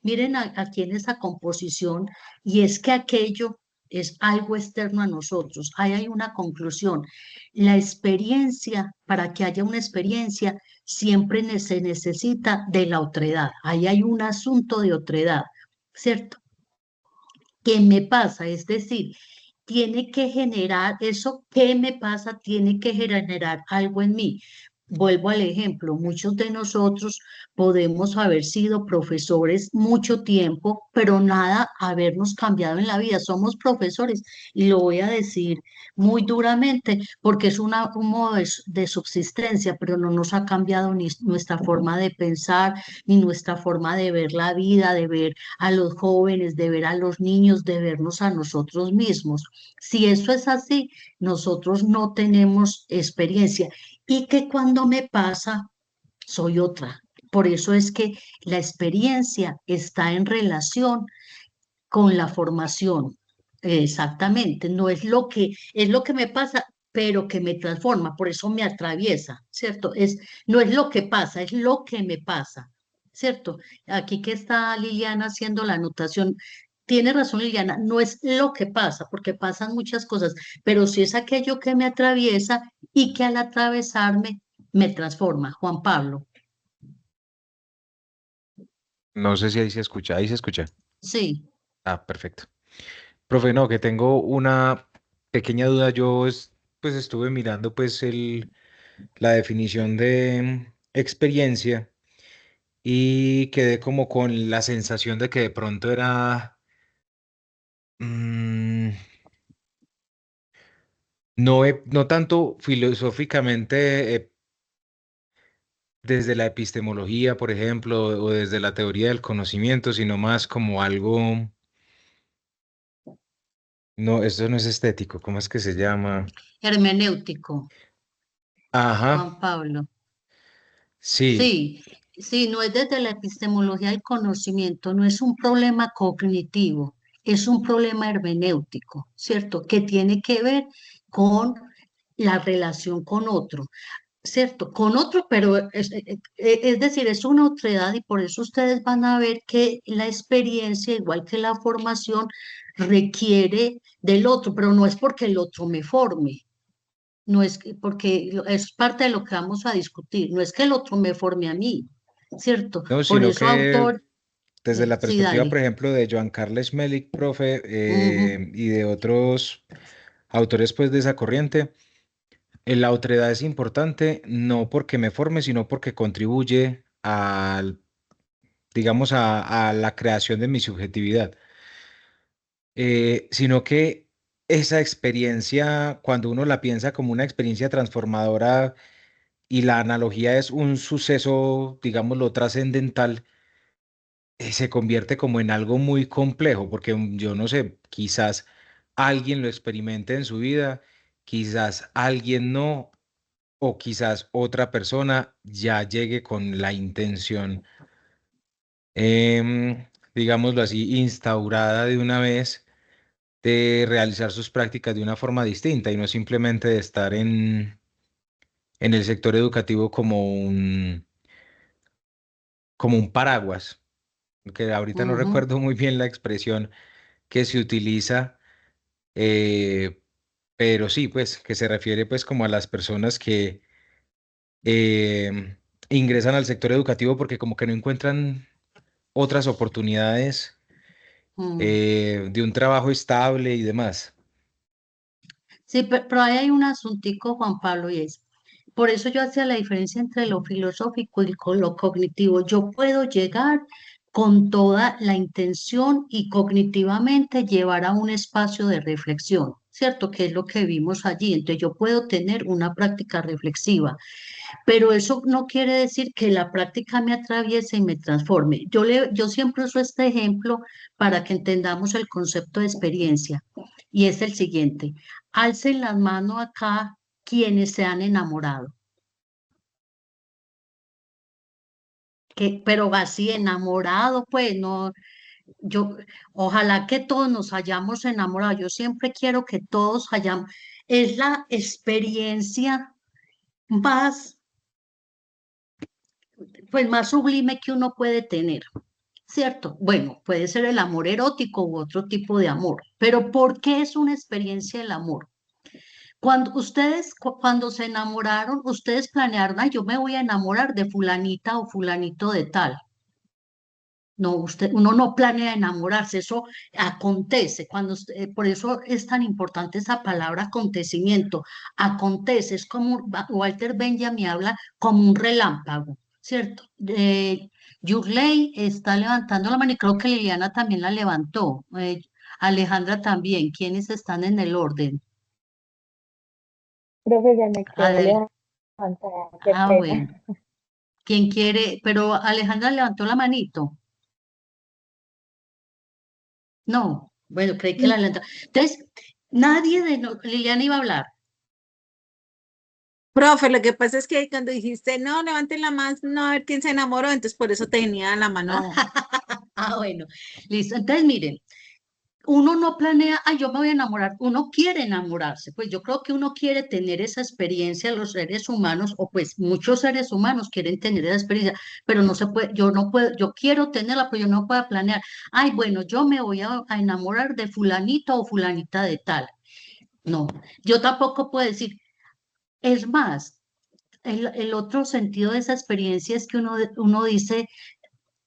Miren aquí en esa composición, y es que aquello es algo externo a nosotros. Ahí hay una conclusión. La experiencia, para que haya una experiencia, siempre se necesita de la otredad. Ahí hay un asunto de otredad, ¿cierto? ¿Qué me pasa? Es decir, tiene que generar, eso que me pasa, tiene que generar algo en mí. Vuelvo al ejemplo, muchos de nosotros podemos haber sido profesores mucho tiempo, pero nada habernos cambiado en la vida. Somos profesores y lo voy a decir muy duramente porque es un modo de subsistencia, pero no nos ha cambiado ni nuestra forma de pensar, ni nuestra forma de ver la vida, de ver a los jóvenes, de ver a los niños, de vernos a nosotros mismos. Si eso es así, nosotros no tenemos experiencia y que cuando me pasa, soy otra. Por eso es que la experiencia está en relación con la formación. Exactamente, no es lo que me pasa, pero que me transforma, por eso me atraviesa, ¿cierto? No es lo que pasa, es lo que me pasa, ¿cierto? Aquí que está Liliana haciendo la anotación, tiene razón Liliana, no es lo que pasa, porque pasan muchas cosas, pero sí es aquello que me atraviesa y que al atravesarme me transforma. Juan Pablo. No sé si ahí se escucha. Ahí se escucha. Sí. Ah, perfecto. Profe, no, que tengo una pequeña duda. Pues estuve mirando pues la definición de experiencia y quedé como con la sensación de que de pronto era mm, no tanto filosóficamente desde la epistemología, por ejemplo, o desde la teoría del conocimiento, sino más como algo. No, esto no es estético, ¿cómo es que se llama? Hermenéutico, Ajá, Juan Pablo. sí, Sí, sí, no es desde la epistemología del conocimiento, no es un problema cognitivo, es un problema hermenéutico, ¿cierto? Que tiene que ver con la relación con otro, ¿cierto? Con otro, pero es decir, es una otredad y por eso ustedes van a ver que la experiencia, igual que la formación, requiere del otro, pero no es porque el otro me forme, No es que, porque es parte de lo que vamos a discutir, no es que el otro me forme a mí, ¿cierto? No, Por sino eso que autor, desde la sí, perspectiva, por dale. ejemplo, de Joan Carles Melick, profe, Ujú, y de otros autores pues de esa corriente, la otredad es importante no porque me forme, sino porque contribuye al, digamos, a la creación de mi subjetividad. Sino que esa experiencia, cuando uno la piensa como una experiencia transformadora y la analogía es un suceso, digámoslo, trascendental, se convierte como en algo muy complejo, porque yo no sé, quizás alguien lo experimente en su vida, quizás alguien no, o quizás otra persona ya llegue con la intención, digámoslo así, instaurada de una vez de realizar sus prácticas de una forma distinta y no simplemente de estar en el sector educativo como un paraguas, que ahorita no ujú. recuerdo muy bien la expresión que se utiliza, eh, pero sí, pues, que se refiere pues como a las personas que ingresan al sector educativo porque como que no encuentran otras oportunidades Mm. de un trabajo estable y demás. Sí, pero ahí hay un asuntico, Juan Pablo, y es, por eso yo hacía la diferencia entre lo filosófico y con lo cognitivo. Yo puedo llegar con toda la intención y cognitivamente llevar a un espacio de reflexión, ¿cierto? Que es lo que vimos allí. Entonces yo puedo tener una práctica reflexiva, pero eso no quiere decir que la práctica me atraviese y me transforme. Yo siempre uso este ejemplo para que entendamos el concepto de experiencia, y es el siguiente. Alcen las manos acá quienes se han enamorado. Pero así enamorado, pues no, yo, ojalá que todos nos hayamos enamorado. Yo siempre quiero que todos hayamos, es la experiencia más, pues más sublime que uno puede tener. ¿Cierto? Bueno, puede ser el amor erótico u otro tipo de amor, pero ¿por qué es una experiencia el amor? Cuando ustedes, cuando se enamoraron, ustedes planearon, ay, yo me voy a enamorar de fulanita o fulanito de tal. No, uno no planea enamorarse, eso acontece. Por eso es tan importante esa palabra acontecimiento. Acontece, es como Walter Benjamin habla como un relámpago, ¿cierto? Yurley está levantando la mano y creo que Liliana también la levantó. Alejandra también. ¿Quiénes están en el orden? Profe, se me quedó Adel. levantada, qué Bueno. pena. ¿Quién quiere? Pero Alejandra levantó la manito. No, bueno, creí que la levantó. Entonces, nadie de Liliana iba a hablar. Profe, lo que pasa es que cuando dijiste, no, levanten la mano, no, a ver quién se enamoró, entonces por eso tenía la mano. Bueno, listo. Entonces, miren, uno no planea, ah, yo me voy a enamorar, uno quiere enamorarse, pues yo creo que uno quiere tener esa experiencia, los seres humanos, o pues muchos seres humanos quieren tener esa experiencia, pero no se puede, yo no puedo, yo quiero tenerla, pero yo no puedo planear, ay, bueno, yo me voy a enamorar de fulanito o fulanita de tal. No, yo tampoco puedo decir, es más, el otro sentido de esa experiencia es que uno dice,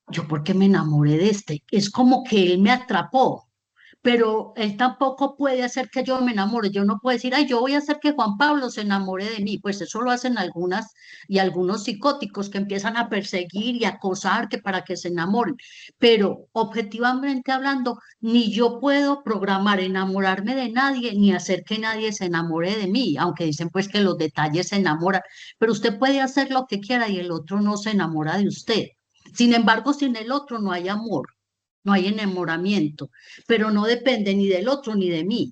yo por qué me enamoré de este, es como que él me atrapó, pero él tampoco puede hacer que yo me enamore. Yo no puedo decir, ay, yo voy a hacer que Juan Pablo se enamore de mí. Pues eso lo hacen algunas y algunos psicóticos que empiezan a perseguir y acosar que para que se enamoren. Pero objetivamente hablando, ni yo puedo programar enamorarme de nadie, ni hacer que nadie se enamore de mí, aunque dicen pues que los detalles se enamoran, pero usted puede hacer lo que quiera y el otro no se enamora de usted. Sin embargo, sin el otro no hay amor, no hay enamoramiento, pero no depende ni del otro ni de mí.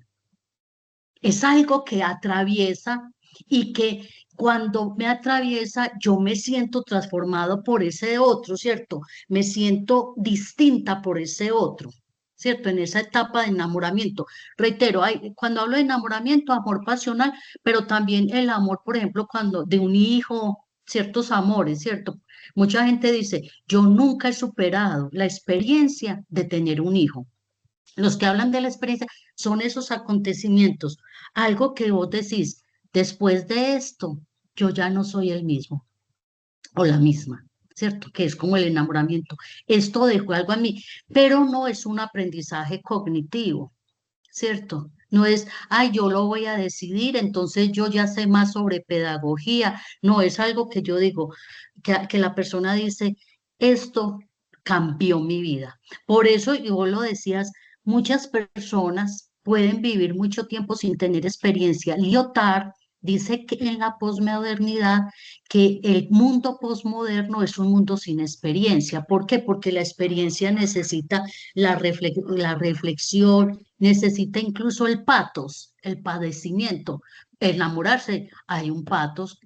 Es algo que atraviesa y que cuando me atraviesa yo me siento transformado por ese otro, ¿cierto? Me siento distinta por ese otro. ¿Cierto? En esa etapa de enamoramiento. Reitero, cuando hablo de enamoramiento, amor pasional, pero también el amor, por ejemplo, cuando de un hijo, ciertos amores, ¿cierto? Mucha gente dice, yo nunca he superado la experiencia de tener un hijo. Los que hablan de la experiencia son esos acontecimientos, algo que vos decís, Después de esto, yo ya no soy el mismo o la misma, ¿cierto? Que es como el enamoramiento. Esto dejó algo en mí, pero no es un aprendizaje cognitivo, ¿cierto? No es, ay, yo lo voy a decidir, entonces yo ya sé más sobre pedagogía. No, es algo que yo digo, que la persona dice, esto cambió mi vida. Por eso, y vos lo decías, muchas personas pueden vivir mucho tiempo sin tener experiencia. Lyotard dice que en la posmodernidad, que el mundo posmoderno es un mundo sin experiencia. ¿Por qué? Porque la experiencia necesita la reflexión, necesita incluso el patos, el padecimiento. Enamorarse, hay un patos.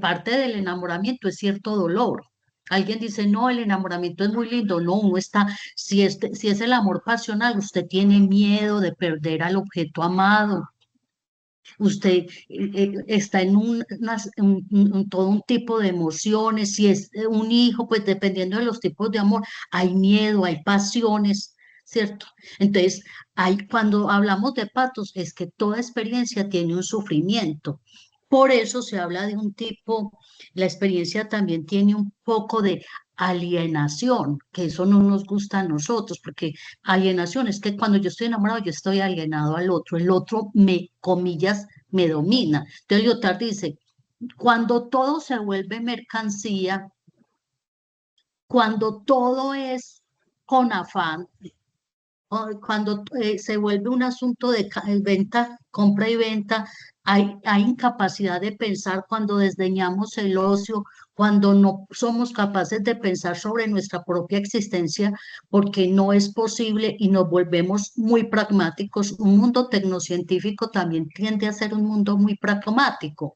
Parte del enamoramiento es cierto dolor. Alguien dice, no, el enamoramiento es muy lindo. No, uno está, si es el amor pasional, usted tiene miedo de perder al objeto amado. Usted está en todo un tipo de emociones. Si es un hijo, pues dependiendo de los tipos de amor, hay miedo, hay pasiones, ¿cierto? Entonces, cuando hablamos de patos, es que toda experiencia tiene un sufrimiento. Por eso se habla de un tipo, la experiencia también tiene un poco de alienación, que eso no nos gusta a nosotros, porque alienación es que cuando yo estoy enamorado, yo estoy alienado al otro, el otro me, comillas, me domina. Entonces Lyotard dice, cuando todo se vuelve mercancía, cuando todo es con afán, cuando se vuelve un asunto de venta, compra y venta, hay incapacidad de pensar cuando desdeñamos el ocio, cuando no somos capaces de pensar sobre nuestra propia existencia, porque no es posible y nos volvemos muy pragmáticos. Un mundo tecnocientífico también tiende a ser un mundo muy pragmático.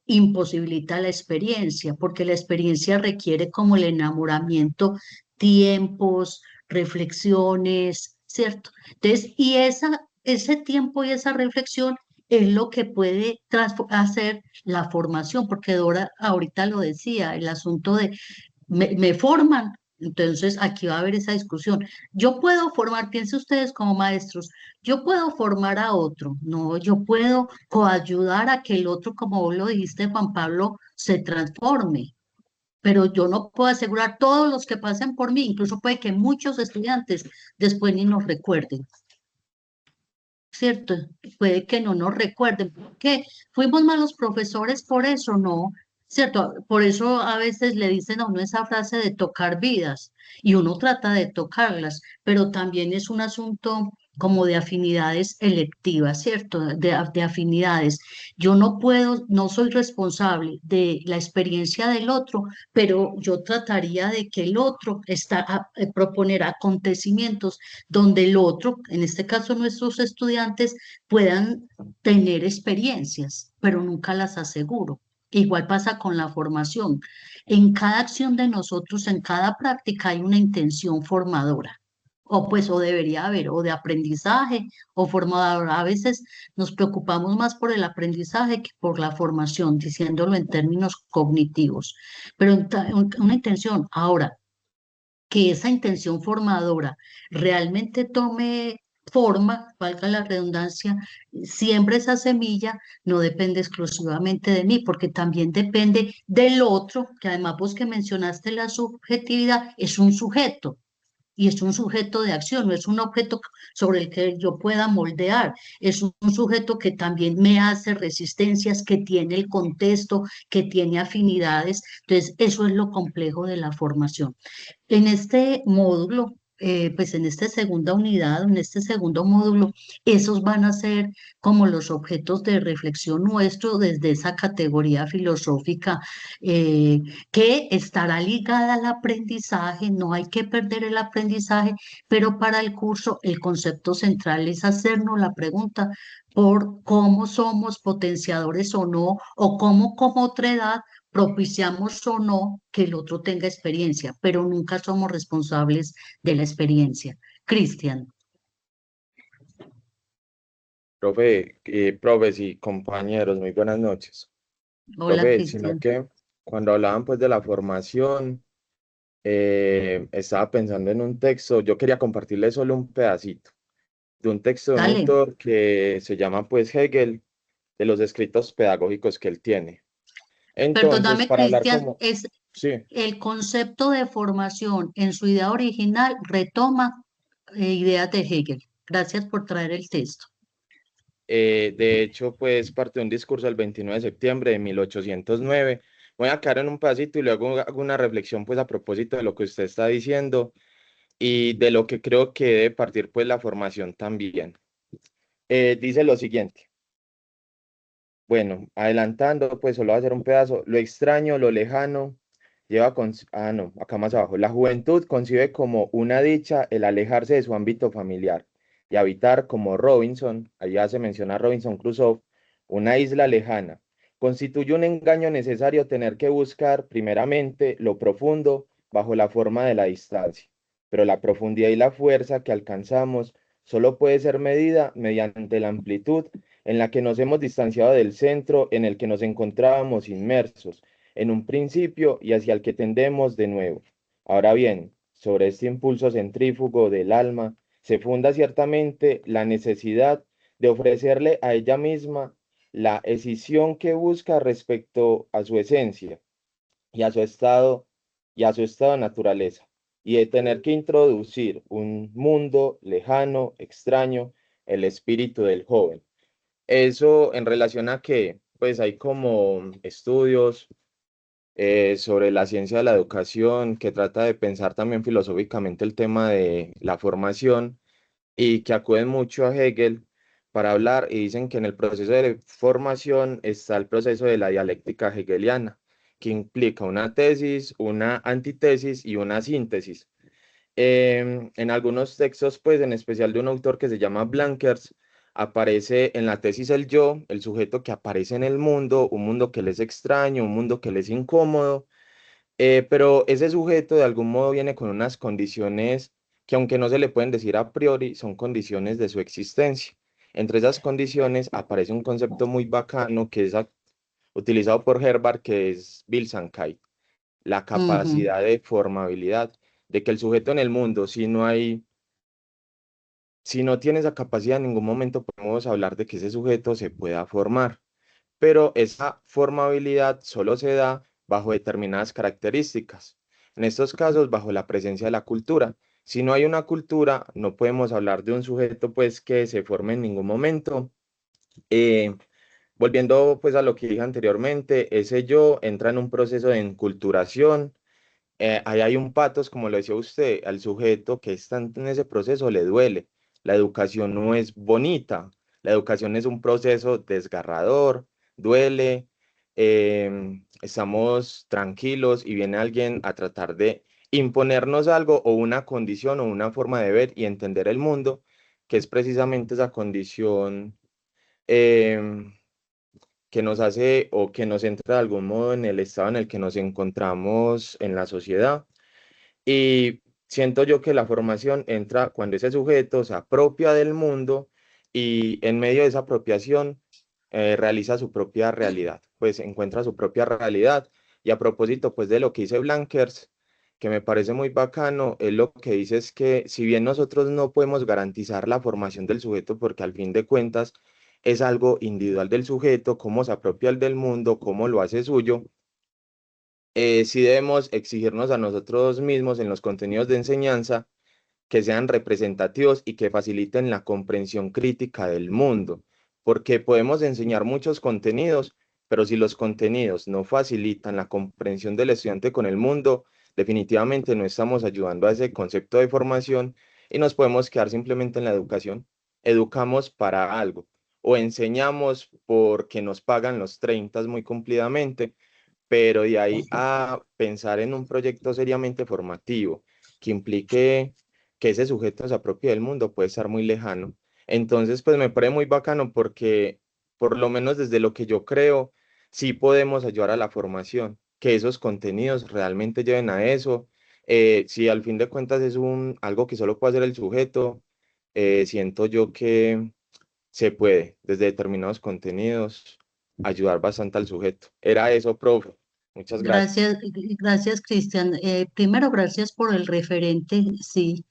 Imposibilita la experiencia, porque la experiencia requiere como el enamoramiento, tiempos, reflexiones, ¿cierto? Entonces, ese tiempo y esa reflexión es lo que puede hacer la formación, porque Dora ahorita lo decía, el asunto de me forman. Entonces, aquí va a haber esa discusión. Yo puedo formar, piensen ustedes como maestros, yo puedo formar a otro, no, yo puedo coayudar a que el otro, como vos lo dijiste, Juan Pablo, se transforme, pero yo no puedo asegurar todos los que pasen por mí, incluso puede que muchos estudiantes después ni nos recuerden, ¿cierto? Puede que no nos recuerden, porque fuimos malos profesores por eso, ¿no? ¿Cierto? Por eso a veces le dicen a uno esa frase de tocar vidas y uno trata de tocarlas, pero también es un asunto como de afinidades electivas, ¿cierto? De afinidades. Yo no puedo, no soy responsable de la experiencia del otro, pero yo trataría de que el otro proponer acontecimientos donde el otro, en este caso nuestros estudiantes, puedan tener experiencias, pero nunca las aseguro. Igual pasa con la formación. En cada acción de nosotros, en cada práctica hay una intención formadora. O pues, o debería haber, o de aprendizaje, o formadora. A veces nos preocupamos más por el aprendizaje que por la formación, diciéndolo en términos cognitivos. Pero una intención. Ahora, que esa intención formadora realmente tome forma, valga la redundancia, siempre esa semilla no depende exclusivamente de mí, porque también depende del otro, que además vos que mencionaste la subjetividad, es un sujeto. Y es un sujeto de acción, no es un objeto sobre el que yo pueda moldear, es un sujeto que también me hace resistencias, que tiene el contexto, que tiene afinidades. Entonces, eso es lo complejo de la formación. En este módulo, pues en esta segunda unidad, en este segundo módulo, esos van a ser como los objetos de reflexión nuestro desde esa categoría filosófica que estará ligada al aprendizaje. No hay que perder el aprendizaje, pero para el curso el concepto central es hacernos la pregunta por cómo somos potenciadores o no, o cómo como otra edad propiciamos o no que el otro tenga experiencia, pero nunca somos responsables de la experiencia. Cristian. Profes y compañeros, muy buenas noches. Hola, Sino Cristian. que cuando hablaban pues de la formación, estaba pensando en un texto, yo quería compartirles solo un pedacito de un texto de un Dale. autor que se llama pues Hegel, de los escritos pedagógicos que él tiene. Entonces, Perdóname, para hablar Cristian, como, es sí, el concepto de formación en su idea original retoma ideas de Hegel. Gracias por traer el texto. de hecho, pues parte de un discurso del 29 de septiembre de 1809. Voy a quedar en un pedacito y luego hago una reflexión pues a propósito de lo que usted está diciendo y de lo que creo que debe partir pues la formación también. Dice lo siguiente. Bueno, adelantando, pues solo voy a hacer un pedazo. Lo extraño, lo lejano, lleva con... Ah, no, acá más abajo. La juventud concibe como una dicha el alejarse de su ámbito familiar y habitar como Robinson, allá se menciona Robinson Crusoe, una isla lejana. Constituye un engaño necesario tener que buscar primeramente lo profundo bajo la forma de la distancia, pero la profundidad y la fuerza que alcanzamos solo puede ser medida mediante la amplitud en la que nos hemos distanciado del centro en el que nos encontrábamos inmersos en un principio y hacia el que tendemos de nuevo. Ahora bien, sobre este impulso centrífugo del alma se funda ciertamente la necesidad de ofrecerle a ella misma la escisión que busca respecto a su esencia y a su estado de naturaleza, y de tener que introducir un mundo lejano, extraño, el espíritu del joven. Eso en relación a que, pues hay como estudios sobre la ciencia de la educación que trata de pensar también filosóficamente el tema de la formación y que acuden mucho a Hegel para hablar y dicen que en el proceso de formación está el proceso de la dialéctica hegeliana, que implica una tesis, una antítesis y una síntesis. En algunos textos, pues en especial de un autor que se llama Blankers, aparece en la tesis el yo, el sujeto que aparece en el mundo, un mundo que le es extraño, un mundo que le es incómodo, pero ese sujeto de algún modo viene con unas condiciones que aunque no se le pueden decir a priori, son condiciones de su existencia. Entre esas condiciones aparece un concepto muy bacano que es utilizado por Herbart, que es Bilsankeit, la Ujú. capacidad de formabilidad, de que el sujeto en el mundo, si no tiene esa capacidad, en ningún momento podemos hablar de que ese sujeto se pueda formar, pero esa formabilidad solo se da bajo determinadas características. En estos casos, bajo la presencia de la cultura. Si no hay una cultura, no podemos hablar de un sujeto pues que se forme en ningún momento. Eh, Volviendo pues a lo que dije anteriormente, ese yo entra en un proceso de enculturación. Ahí hay un patos, como lo decía usted, al sujeto que está en ese proceso le duele. La educación no es bonita, la educación es un proceso desgarrador, duele, estamos tranquilos y viene alguien a tratar de imponernos algo o una condición o una forma de ver y entender el mundo, que es precisamente esa condición em, que nos hace o que nos entra de algún modo en el estado en el que nos encontramos en la sociedad. Y siento yo que la formación entra cuando ese sujeto se apropia del mundo y en medio de esa apropiación realiza su propia realidad, pues encuentra su propia realidad. Y a propósito, pues de lo que dice Blankers, que me parece muy bacano, él lo que dice es que si bien nosotros no podemos garantizar la formación del sujeto, porque al fin de cuentas es algo individual del sujeto, cómo se apropia el del mundo, cómo lo hace suyo, sí debemos exigirnos a nosotros mismos en los contenidos de enseñanza que sean representativos y que faciliten la comprensión crítica del mundo, porque podemos enseñar muchos contenidos, pero si los contenidos no facilitan la comprensión del estudiante con el mundo, definitivamente no estamos ayudando a ese concepto de formación y nos podemos quedar simplemente en la educación. Educamos para algo o enseñamos porque nos pagan los 30 muy cumplidamente, pero de ahí a pensar en un proyecto seriamente formativo que implique que ese sujeto se apropie del mundo puede estar muy lejano. Entonces, pues me parece muy bacano porque, por lo menos desde lo que yo creo, sí podemos ayudar a la formación, que esos contenidos realmente lleven a eso. Si al fin de cuentas es algo que solo puede hacer el sujeto, siento yo que se puede, desde determinados contenidos, ayudar bastante al sujeto. Era eso, profe. Muchas gracias. Gracias, Cristian. Primero, gracias por el referente, sí.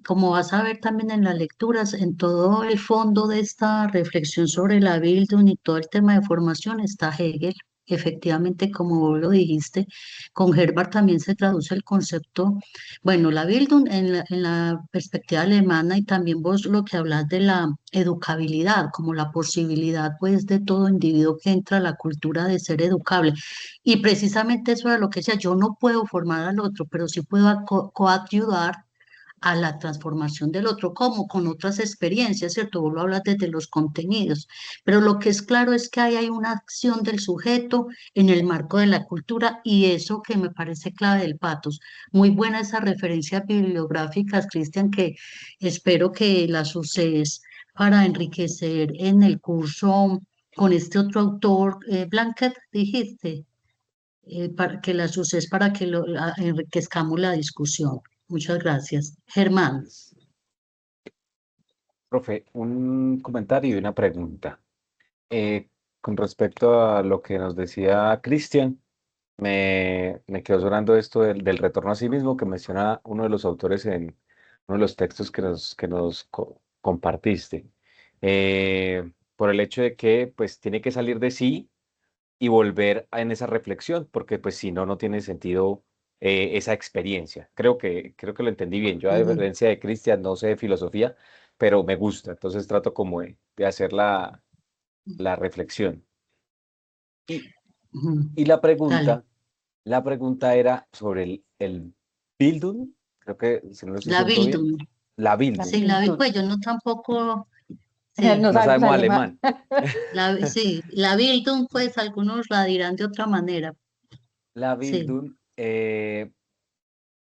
Como vas a ver también en las lecturas, en todo el fondo de esta reflexión sobre la Bildung y todo el tema de formación está Hegel. Efectivamente, como vos lo dijiste, con Herbart también se traduce el concepto, bueno, la Bildung en la perspectiva alemana y también vos lo que hablas de la educabilidad, como la posibilidad pues de todo individuo que entra a la cultura de ser educable. Y precisamente eso era lo que decía, yo no puedo formar al otro, pero sí puedo coayudar a la transformación del otro, como con otras experiencias, ¿cierto? Vos lo hablas desde los contenidos, pero lo que es claro es que ahí hay una acción del sujeto en el marco de la cultura y eso que me parece clave del patos. Muy buena esa referencia bibliográficas, Cristian, que espero que las uses para enriquecer en el curso con este otro autor, Blanket, dijiste para que las uses para que enriquezcamos la discusión. Muchas gracias. Germán. Profe, un comentario y una pregunta. Con respecto a lo que nos decía Cristian, me quedó sonando esto del retorno a sí mismo que menciona uno de los autores en uno de los textos que nos compartiste. Por el hecho de que pues tiene que salir de sí y volver en esa reflexión, porque pues si no, no tiene sentido esa experiencia. Creo que lo entendí bien. Yo a diferencia de Cristian no sé de filosofía, pero me gusta, entonces trato como de hacer la reflexión. Y la Dale. pregunta era sobre el Bildung, creo que si no lo estoy La diciendo bien, Bildung. la Bildung. Sí, pues yo no tampoco, No No sabemos sabemos alemán. alemán. sí, la Bildung, pues algunos la dirán de otra manera. La Sí. Bildung,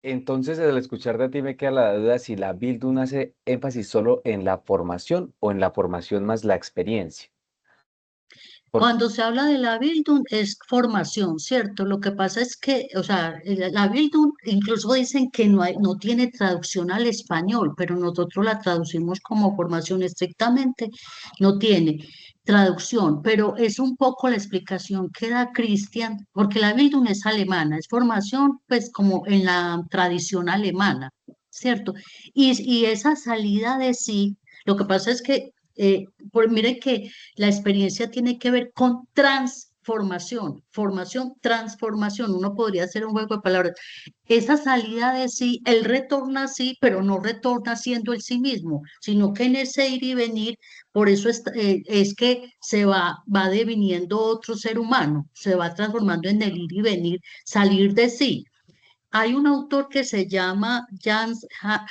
entonces al escuchar de ti me queda la duda si la Bildung hace énfasis solo en la formación o en la formación más la experiencia. Cuando se habla de la Bildung es formación, ¿cierto? Lo que pasa es que, o sea, la Bildung incluso dicen que no tiene traducción al español, pero nosotros la traducimos como formación estrictamente, no tiene traducción, pero es un poco la explicación que da Christian, porque la Bildung es alemana, es formación pues como en la tradición alemana, ¿cierto? Y esa salida de sí, lo que pasa es que, mire que la experiencia tiene que ver con transformación, formación, transformación. Uno podría hacer un juego de palabras. Esa salida de sí, él retorna sí, pero no retorna siendo el sí mismo, sino que en ese ir y venir, por eso es que va deviniendo otro ser humano, se va transformando en el ir y venir, salir de sí. Hay un autor que se llama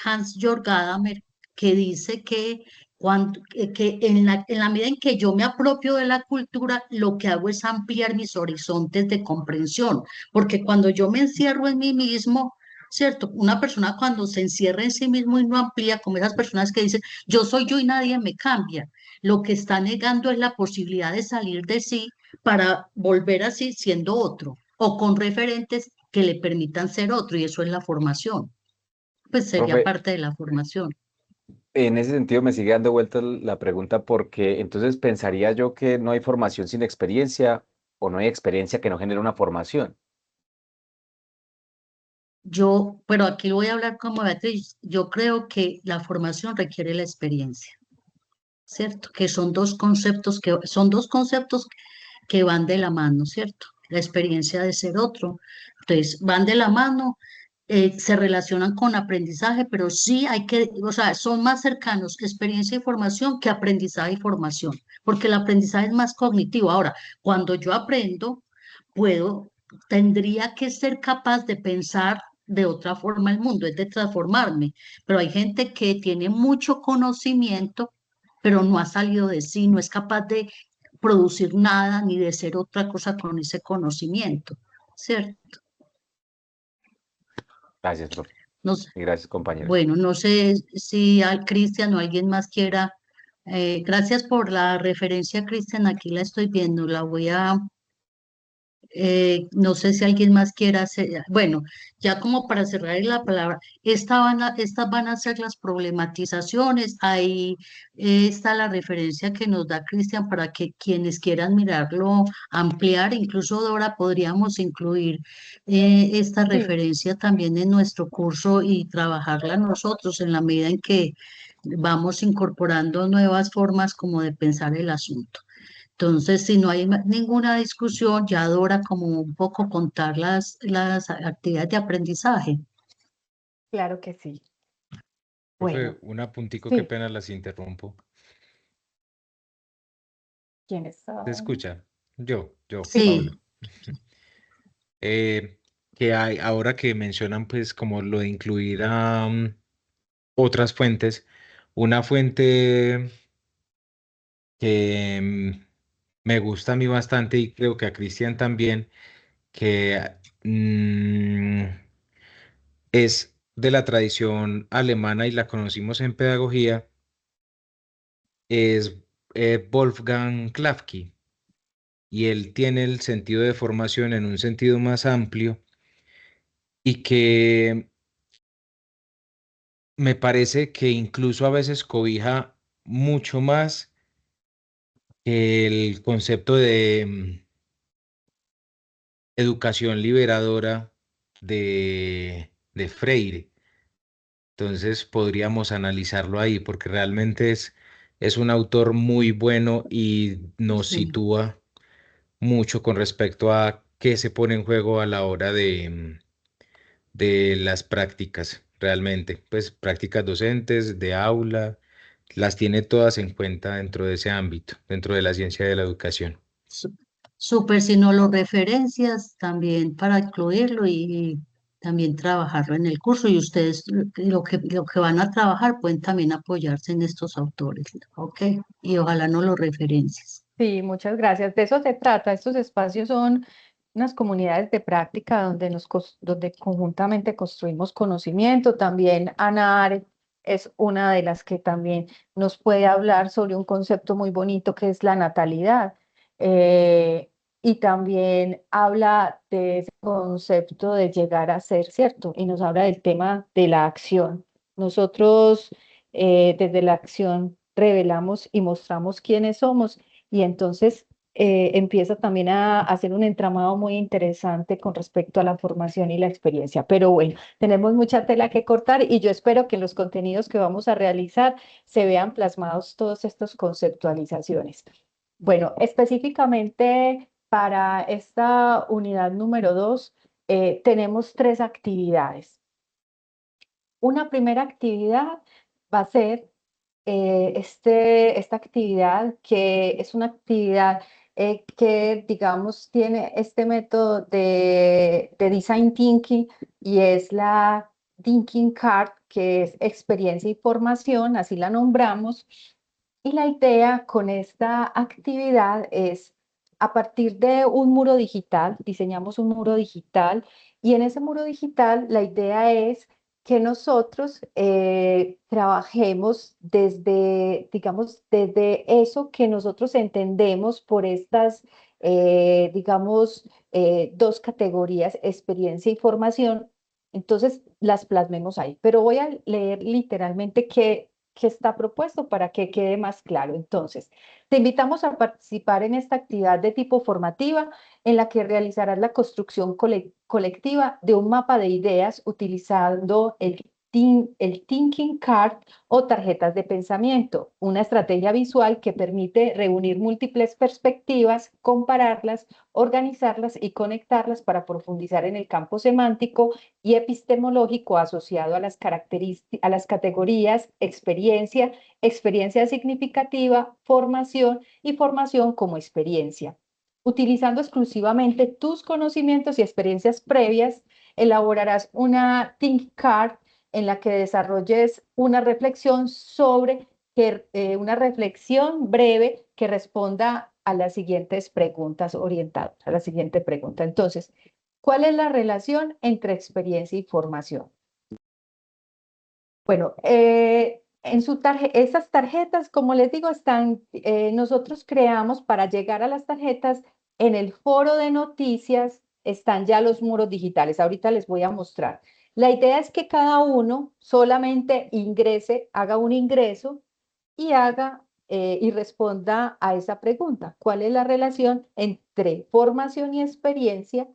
Hans-Jörg Gadamer que dice que en la medida en que yo me apropio de la cultura, lo que hago es ampliar mis horizontes de comprensión, porque cuando yo me encierro en mí mismo, ¿cierto? Una persona cuando se encierra en sí mismo y no amplía, como esas personas que dicen, yo soy yo y nadie me cambia, lo que está negando es la posibilidad de salir de sí para volver así siendo otro o con referentes que le permitan ser otro, y eso es la formación. Pues sería Profe, parte de la formación. en ese sentido me sigue dando vueltas la pregunta porque entonces pensaría yo que no hay formación sin experiencia o no hay experiencia que no genere una formación. Pero aquí voy a hablar como Beatriz, yo creo que la formación requiere la experiencia, ¿cierto? Que son dos conceptos que van de la mano, ¿cierto? La experiencia de ser otro. Entonces, van de la mano, se relacionan con aprendizaje, pero sí o sea, son más cercanos experiencia y formación que aprendizaje y formación, porque el aprendizaje es más cognitivo. Ahora, cuando yo aprendo, tendría que ser capaz de pensar de otra forma el mundo, es de transformarme, pero hay gente que tiene mucho conocimiento, pero no ha salido de sí, no es capaz de producir nada ni de ser otra cosa con ese conocimiento, ¿cierto? Gracias, profe. No sé, Y gracias, compañeros. bueno, no sé si al Cristian o alguien más quiera. Gracias por la referencia, Cristian, aquí la estoy viendo, la voy a No sé si alguien más quiera hacer, bueno, ya como para cerrar la palabra, estas van a ser las problematizaciones, ahí está la referencia que nos da Cristian para que quienes quieran mirarlo, ampliar, incluso Dora, podríamos incluir esta Sí, referencia también en nuestro curso y trabajarla nosotros en la medida en que vamos incorporando nuevas formas como de pensar el asunto. Entonces, si no hay ninguna discusión, ya Dora como un poco contar las actividades de aprendizaje. claro que sí. Profe, Bueno, un apuntico, qué sí, pena las interrumpo. ¿quiénes ¿Se son? escucha? Yo, Sí, Sí, Pablo. Que hay, ahora que mencionan pues como lo de incluir a otras fuentes, una fuente que me gusta a mí bastante y creo que a Cristian también, que es de la tradición alemana y la conocimos en pedagogía, es Wolfgang Klafki. Y él tiene el sentido de formación en un sentido más amplio y que me parece que incluso a veces cobija mucho más que el concepto de educación liberadora de Freire. Entonces podríamos analizarlo ahí porque realmente es un autor muy bueno y nos sí. sitúa mucho con respecto a qué se pone en juego a la hora de las prácticas, realmente, pues prácticas docentes, de aula, las tiene todas en cuenta dentro de ese ámbito, dentro de la ciencia de la educación. Su- Súper, si no lo referencias también para incluirlo y también trabajarlo en el curso. Y ustedes lo que van a trabajar pueden también apoyarse en estos autores, ¿ok? Y ojalá no lo referencies. sí, muchas gracias. De eso se trata. Estos espacios son unas comunidades de práctica donde donde conjuntamente construimos conocimiento. También Ana Arendt es una de las que también nos puede hablar sobre un concepto muy bonito que es la natalidad. Eh, y también habla de ese concepto de llegar a ser, ¿cierto? Y nos habla del tema de la acción. Nosotros desde la acción revelamos y mostramos quiénes somos y entonces empieza también a hacer un entramado muy interesante con respecto a la formación y la experiencia. Pero bueno, tenemos mucha tela que cortar y yo espero que en los contenidos que vamos a realizar se vean plasmados todas estas conceptualizaciones. Bueno, específicamente para esta unidad número 2 tenemos 3 actividades. Una primera actividad va a ser esta actividad que es una actividad que, digamos, tiene este método de design thinking y es la thinking card, que es experiencia y formación, así la nombramos. Y la idea con esta actividad es, a partir de un muro digital, diseñamos un muro digital y en ese muro digital la idea es que nosotros trabajemos desde, digamos, desde eso que nosotros entendemos por estas, digamos, 2 categorías, experiencia y formación. Entonces las plasmemos ahí. Pero voy a leer literalmente qué está propuesto para que quede más claro. Entonces, te invitamos a participar en esta actividad de tipo formativa en la que realizarás la construcción colectiva de un mapa de ideas utilizando el Thinking Card o tarjetas de pensamiento, una estrategia visual que permite reunir múltiples perspectivas, compararlas, organizarlas y conectarlas para profundizar en el campo semántico y epistemológico asociado a las a las categorías experiencia, experiencia significativa, formación y formación como experiencia. Utilizando exclusivamente tus conocimientos y experiencias previas, elaborarás una Think Card en la que desarrolles una reflexión una reflexión breve que responda a las siguientes preguntas orientadas a la siguiente pregunta. Entonces, ¿cuál es la relación entre experiencia y formación? Bueno, esas tarjetas, como les digo, nosotros creamos para llegar a las tarjetas en el foro de noticias están ya los muros digitales. Ahorita les voy a mostrar. La idea es que cada uno solamente ingrese, haga un ingreso y y responda a esa pregunta. ¿Cuál es la relación entre formación y experiencia?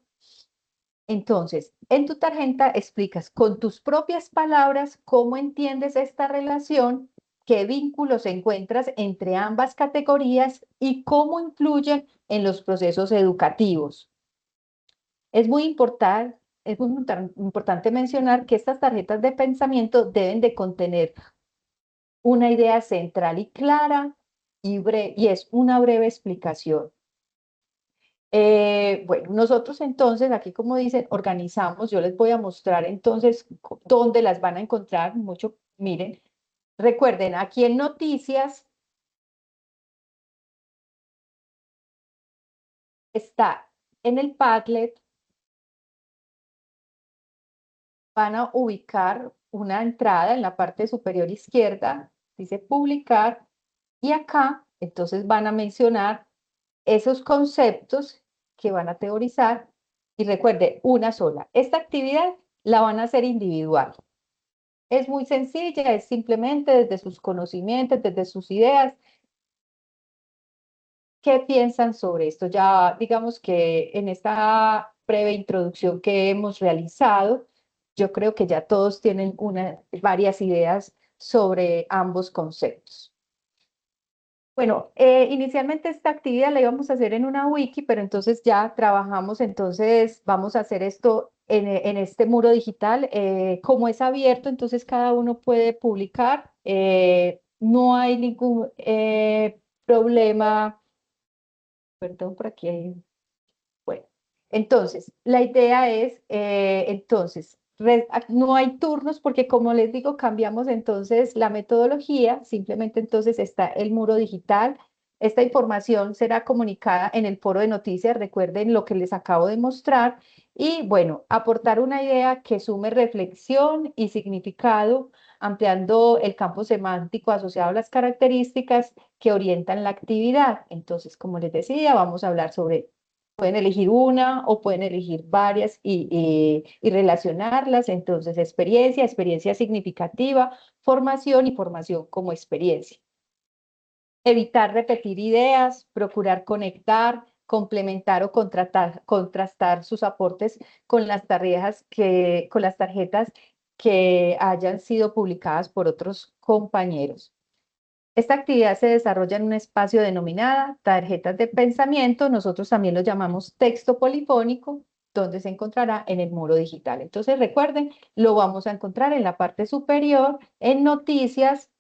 Entonces, en tu tarjeta explicas con tus propias palabras cómo entiendes esta relación, qué vínculos encuentras entre ambas categorías y cómo influyen en los procesos educativos. Es muy importante mencionar que estas tarjetas de pensamiento deben de contener una idea central y clara y es una breve explicación. Bueno, nosotros entonces, aquí como dicen, organizamos, yo les voy a mostrar entonces dónde las van a encontrar, miren, recuerden, aquí en noticias está en el Padlet, van a ubicar una entrada en la parte superior izquierda, dice publicar, y acá entonces van a mencionar esos conceptos que van a teorizar, y recuerde, una sola. Esta actividad la van a hacer individual. Es muy sencilla, es simplemente desde sus conocimientos, desde sus ideas. ¿Qué piensan sobre esto? Ya digamos que en esta breve introducción que hemos realizado, yo creo que ya todos tienen varias ideas sobre ambos conceptos. Bueno, inicialmente esta actividad la íbamos a hacer en una wiki, pero entonces ya trabajamos, entonces vamos a hacer esto en este muro digital. Como es abierto, entonces cada uno puede publicar. No hay ningún problema. Perdón, por aquí hay. Bueno, entonces, la idea es, no hay turnos porque como les digo, cambiamos entonces la metodología, simplemente entonces está el muro digital. Esta información será comunicada en el foro de noticias, recuerden lo que les acabo de mostrar, y bueno, aportar una idea que sume reflexión y significado, ampliando el campo semántico asociado a las características que orientan la actividad. Entonces, como les decía, vamos a hablar sobre. Pueden elegir una o pueden elegir varias y relacionarlas. Entonces, experiencia significativa, formación y formación como experiencia. Evitar repetir ideas, procurar conectar, complementar o contrastar sus aportes con las tarjetas que hayan sido publicadas por otros compañeros. Esta actividad se desarrolla en un espacio denominada tarjetas de pensamiento, nosotros también lo llamamos texto polifónico, donde se encontrará en el muro digital. Entonces recuerden, lo vamos a encontrar en la parte superior, en noticias,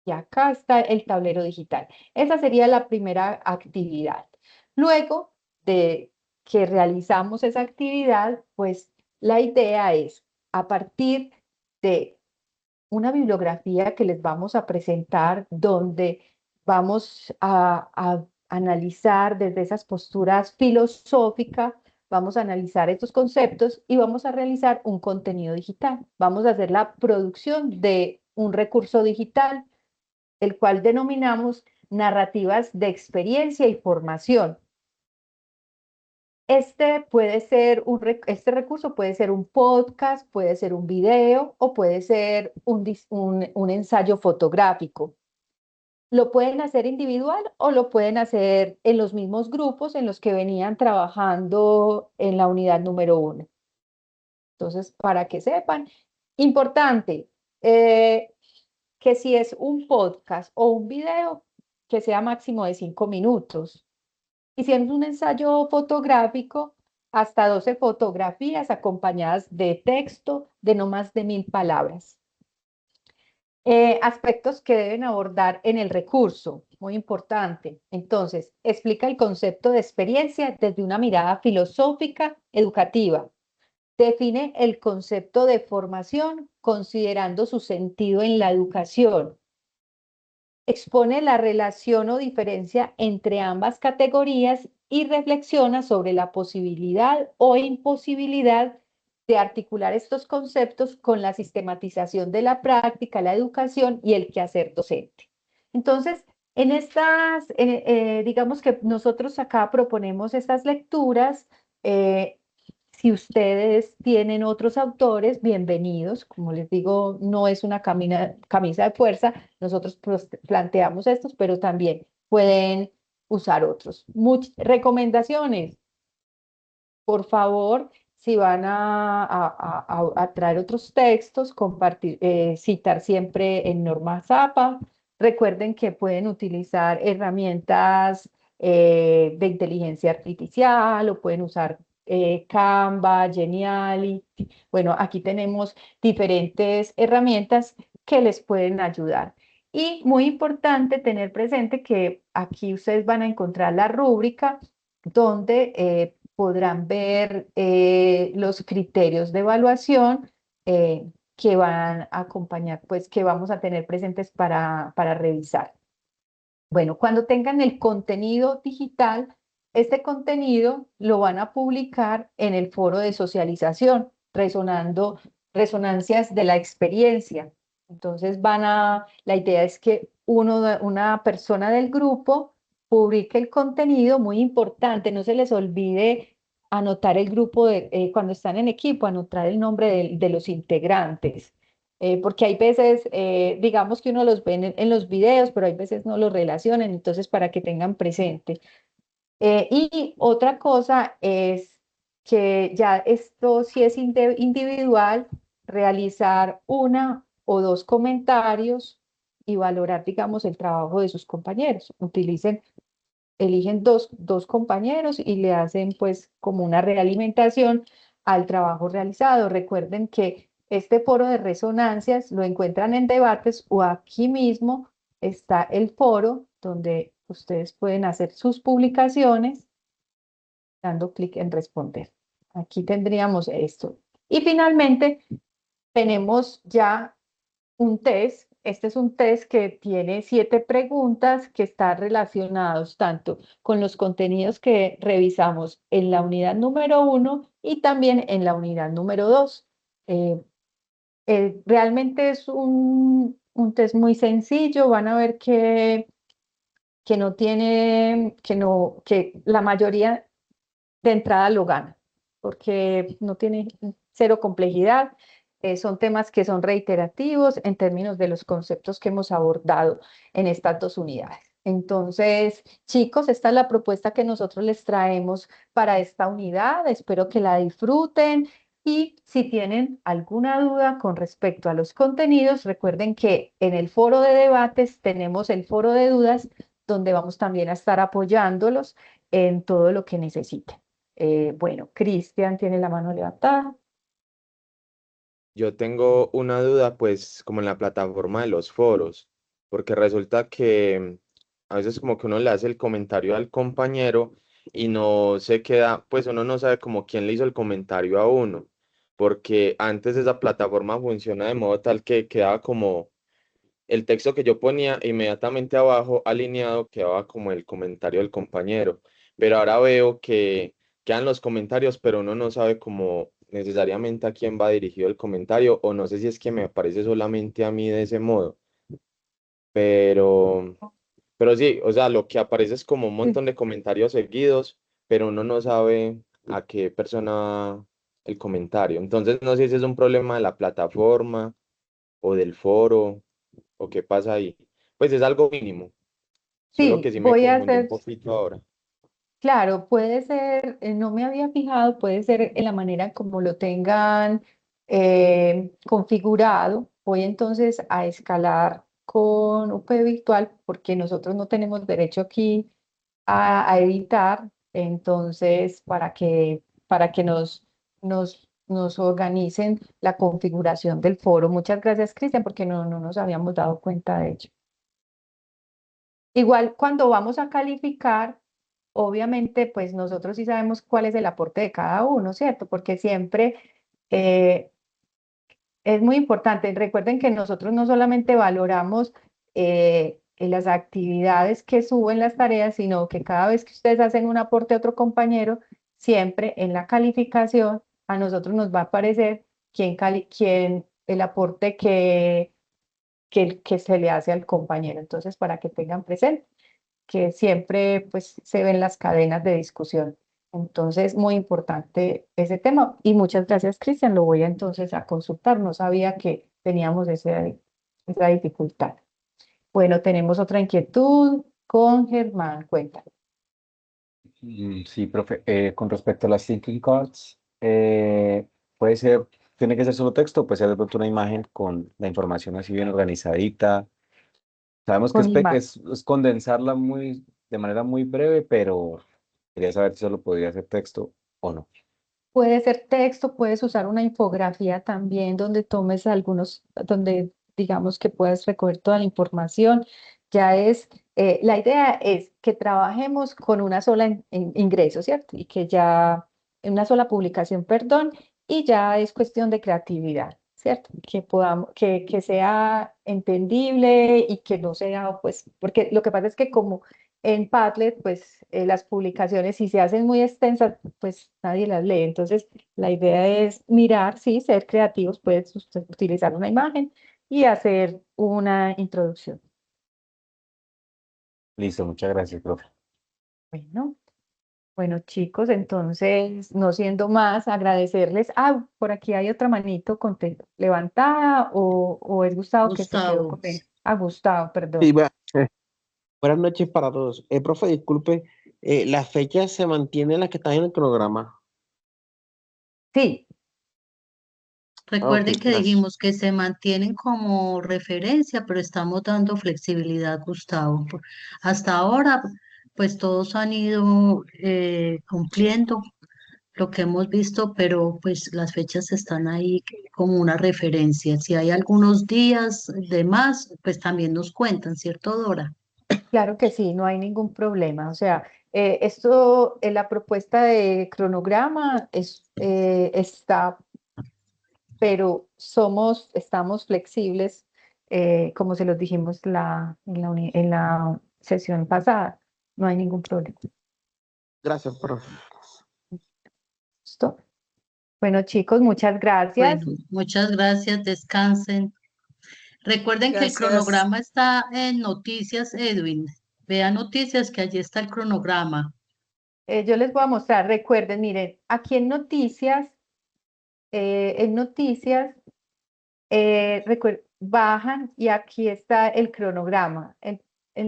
y acá está el tablero digital. Esa sería la primera actividad. Luego de que realizamos esa actividad, pues la idea es, a partir de una bibliografía que les vamos a presentar donde vamos a analizar desde esas posturas filosóficas, vamos a analizar estos conceptos y vamos a realizar un contenido digital. Vamos a hacer la producción de un recurso digital, el cual denominamos narrativas de experiencia y formación. Este recurso puede ser un podcast, puede ser un video o puede ser un ensayo fotográfico. Lo pueden hacer individual o lo pueden hacer en los mismos grupos en los que venían trabajando en la unidad número 1. Entonces, para que sepan, importante, que si es un podcast o un video, que sea máximo de 5 minutos. Y si es un ensayo fotográfico, hasta 12 fotografías acompañadas de texto de no más de 1000 palabras. Aspectos que deben abordar en el recurso, muy importante. Entonces, explica el concepto de experiencia desde una mirada filosófica educativa. Define el concepto de formación considerando su sentido en la educación. Expone la relación o diferencia entre ambas categorías y reflexiona sobre la posibilidad o imposibilidad de articular estos conceptos con la sistematización de la práctica, la educación y el quehacer docente. Entonces, En estas, digamos que nosotros acá proponemos estas lecturas. Si ustedes tienen otros autores, bienvenidos. Como les digo, no es una camisa de fuerza. Nosotros planteamos estos, pero también pueden usar otros. Recomendaciones. Por favor, si van a traer otros textos, compartir, citar siempre en Norma Zapa. Recuerden que pueden utilizar herramientas de inteligencia artificial o pueden usar Canva, Geniality. Bueno, aquí tenemos diferentes herramientas que les pueden ayudar. Y muy importante tener presente que aquí ustedes van a encontrar la rúbrica donde podrán ver los criterios de evaluación que van a acompañar, pues que vamos a tener presentes para revisar. Bueno, cuando tengan el contenido digital, este contenido lo van a publicar en el foro de socialización, resonancias de la experiencia. Entonces la idea es que una persona del grupo publique el contenido, muy importante, no se les olvide anotar el grupo cuando están en equipo, anotar el nombre de los integrantes. Porque hay veces, digamos que uno los ve en los videos, pero hay veces no los relacionan, entonces para que tengan presente. Y otra cosa es que ya esto sí es individual, realizar una o dos comentarios y valorar, digamos, el trabajo de sus compañeros. Eligen dos compañeros y le hacen pues como una realimentación al trabajo realizado. Recuerden que este foro de resonancias lo encuentran en debates o aquí mismo está el foro donde ustedes pueden hacer sus publicaciones dando clic en responder. Aquí tendríamos esto. Y finalmente tenemos ya un test. Este es un test que tiene 7 preguntas que están relacionados tanto con los contenidos que revisamos en la unidad número 1 y también en la unidad número 2. Realmente es un test muy sencillo. Van a ver que no tiene, que la mayoría de entrada lo gana, porque no tiene cero complejidad. Son temas que son reiterativos en términos de los conceptos que hemos abordado en estas 2 unidades. Entonces, chicos, esta es la propuesta que nosotros les traemos para esta unidad. Espero que la disfruten y si tienen alguna duda con respecto a los contenidos, recuerden que en el foro de debates tenemos el foro de dudas, donde vamos también a estar apoyándolos en todo lo que necesiten. Bueno, Cristian tiene la mano levantada. Yo tengo una duda, pues, como en la plataforma de los foros, porque resulta que a veces como que uno le hace el comentario al compañero y no se queda, pues uno no sabe como quién le hizo el comentario a uno, porque antes esa plataforma funciona de modo tal que quedaba como el texto que yo ponía inmediatamente abajo alineado, quedaba como el comentario del compañero, pero ahora veo que quedan los comentarios, pero uno no sabe cómo necesariamente a quién va dirigido el comentario, o no sé si es que me aparece solamente a mí de ese modo, pero, pero sí, o sea, lo que aparece es como un montón de comentarios seguidos, pero uno no sabe a qué persona va el comentario. Entonces, no sé si es un problema de la plataforma o del foro o qué pasa ahí. Pues es algo mínimo, solo que Sí, sí me voy a confundí un hacer, poquito ahora. claro, puede ser, no me había fijado, puede ser en la manera como lo tengan configurado. Voy entonces a escalar con UP Virtual porque nosotros no tenemos derecho aquí a editar, entonces para que nos organicen la configuración del foro. Muchas gracias, Cristian, porque no nos habíamos dado cuenta de ello. Igual cuando vamos a calificar, obviamente, pues nosotros sí sabemos cuál es el aporte de cada uno, ¿cierto? Porque siempre eh, es muy importante. Recuerden que nosotros no solamente valoramos en las actividades que suben las tareas, sino que cada vez que ustedes hacen un aporte a otro compañero, siempre en la calificación a nosotros nos va a aparecer quién el aporte que se le hace al compañero. Entonces, para que tengan presente que siempre pues se ven las cadenas de discusión. Entonces, muy importante ese tema. Y muchas gracias, Cristian. Lo voy entonces a consultar. No sabía que teníamos esa dificultad. Bueno, tenemos otra inquietud con Germán. Cuenta. Sí, profe. Con respecto a las thinking cards, puede ser, tiene que ser solo texto, puede ser de pronto una imagen con la información así bien organizadita. Sabemos que Con imagen. es condensarla de manera muy breve, pero quería saber si solo podría ser texto o no. Puede ser texto, puedes usar una infografía también donde tomes donde digamos que puedas recoger toda la información. La idea es que trabajemos con una sola ingreso, ¿cierto? Y que ya, una sola publicación, perdón, y ya es cuestión de creatividad, ¿cierto? Que sea entendible y que no sea, pues, porque lo que pasa es que como en Padlet, pues las publicaciones, si se hacen muy extensas, pues nadie las lee. Entonces, la idea es mirar, sí, ser creativos, puedes utilizar una imagen y hacer una introducción. Listo, muchas gracias, profe. Bueno, bueno, chicos, entonces, no siendo más, agradecerles. Ah, por aquí hay otra manito levantada o es Gustavo que se quedó Gustavo. con él. Ah, Gustavo, Sí, perdón. buenas noches para todos. Profe, disculpe, ¿las fechas se mantienen las que están en el cronograma? Sí, Ok, Recuerden que gracias. dijimos que se mantienen como referencia, pero estamos dando flexibilidad, Gustavo. Hasta ahora, pues todos han ido cumpliendo lo que hemos visto, pero pues las fechas están ahí como una referencia. Si hay algunos días de más, pues también nos cuentan, ¿cierto, Dora? claro que sí, no hay ningún problema. O sea, la propuesta de cronograma está, pero estamos flexibles, como se los dijimos en la sesión pasada. No hay ningún problema. Gracias, profe. ¿Listo? Bueno, chicos, muchas gracias. Bueno, muchas gracias, descansen. Recuerden que el Gracias. cronograma está en Noticias, Edwin. Vea Noticias, que allí está el cronograma. Yo les voy a mostrar, recuerden, miren, aquí en noticias, bajan y aquí está el cronograma. En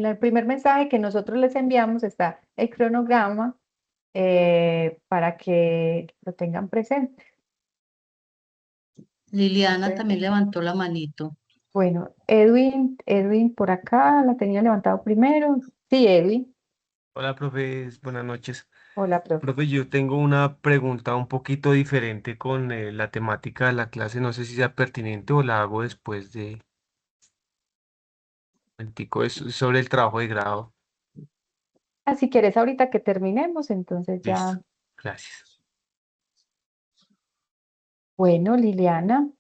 el primer mensaje que nosotros les enviamos está el cronograma para que lo tengan presente. Liliana también levantó la manito. Bueno, Edwin por acá la tenía levantado primero. Sí, Edwin. Hola, profe, buenas noches. Hola, profe. Profe, yo tengo una pregunta un poquito diferente con la temática de la clase. No sé si sea pertinente o la hago después de... Momentico, es sobre el trabajo de grado. Ah, si quieres ahorita que terminemos, entonces Listo, ya. gracias. Bueno, Liliana.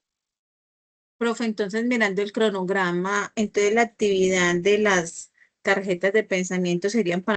Profe, entonces mirando el cronograma, entonces la actividad de las tarjetas de pensamiento serían para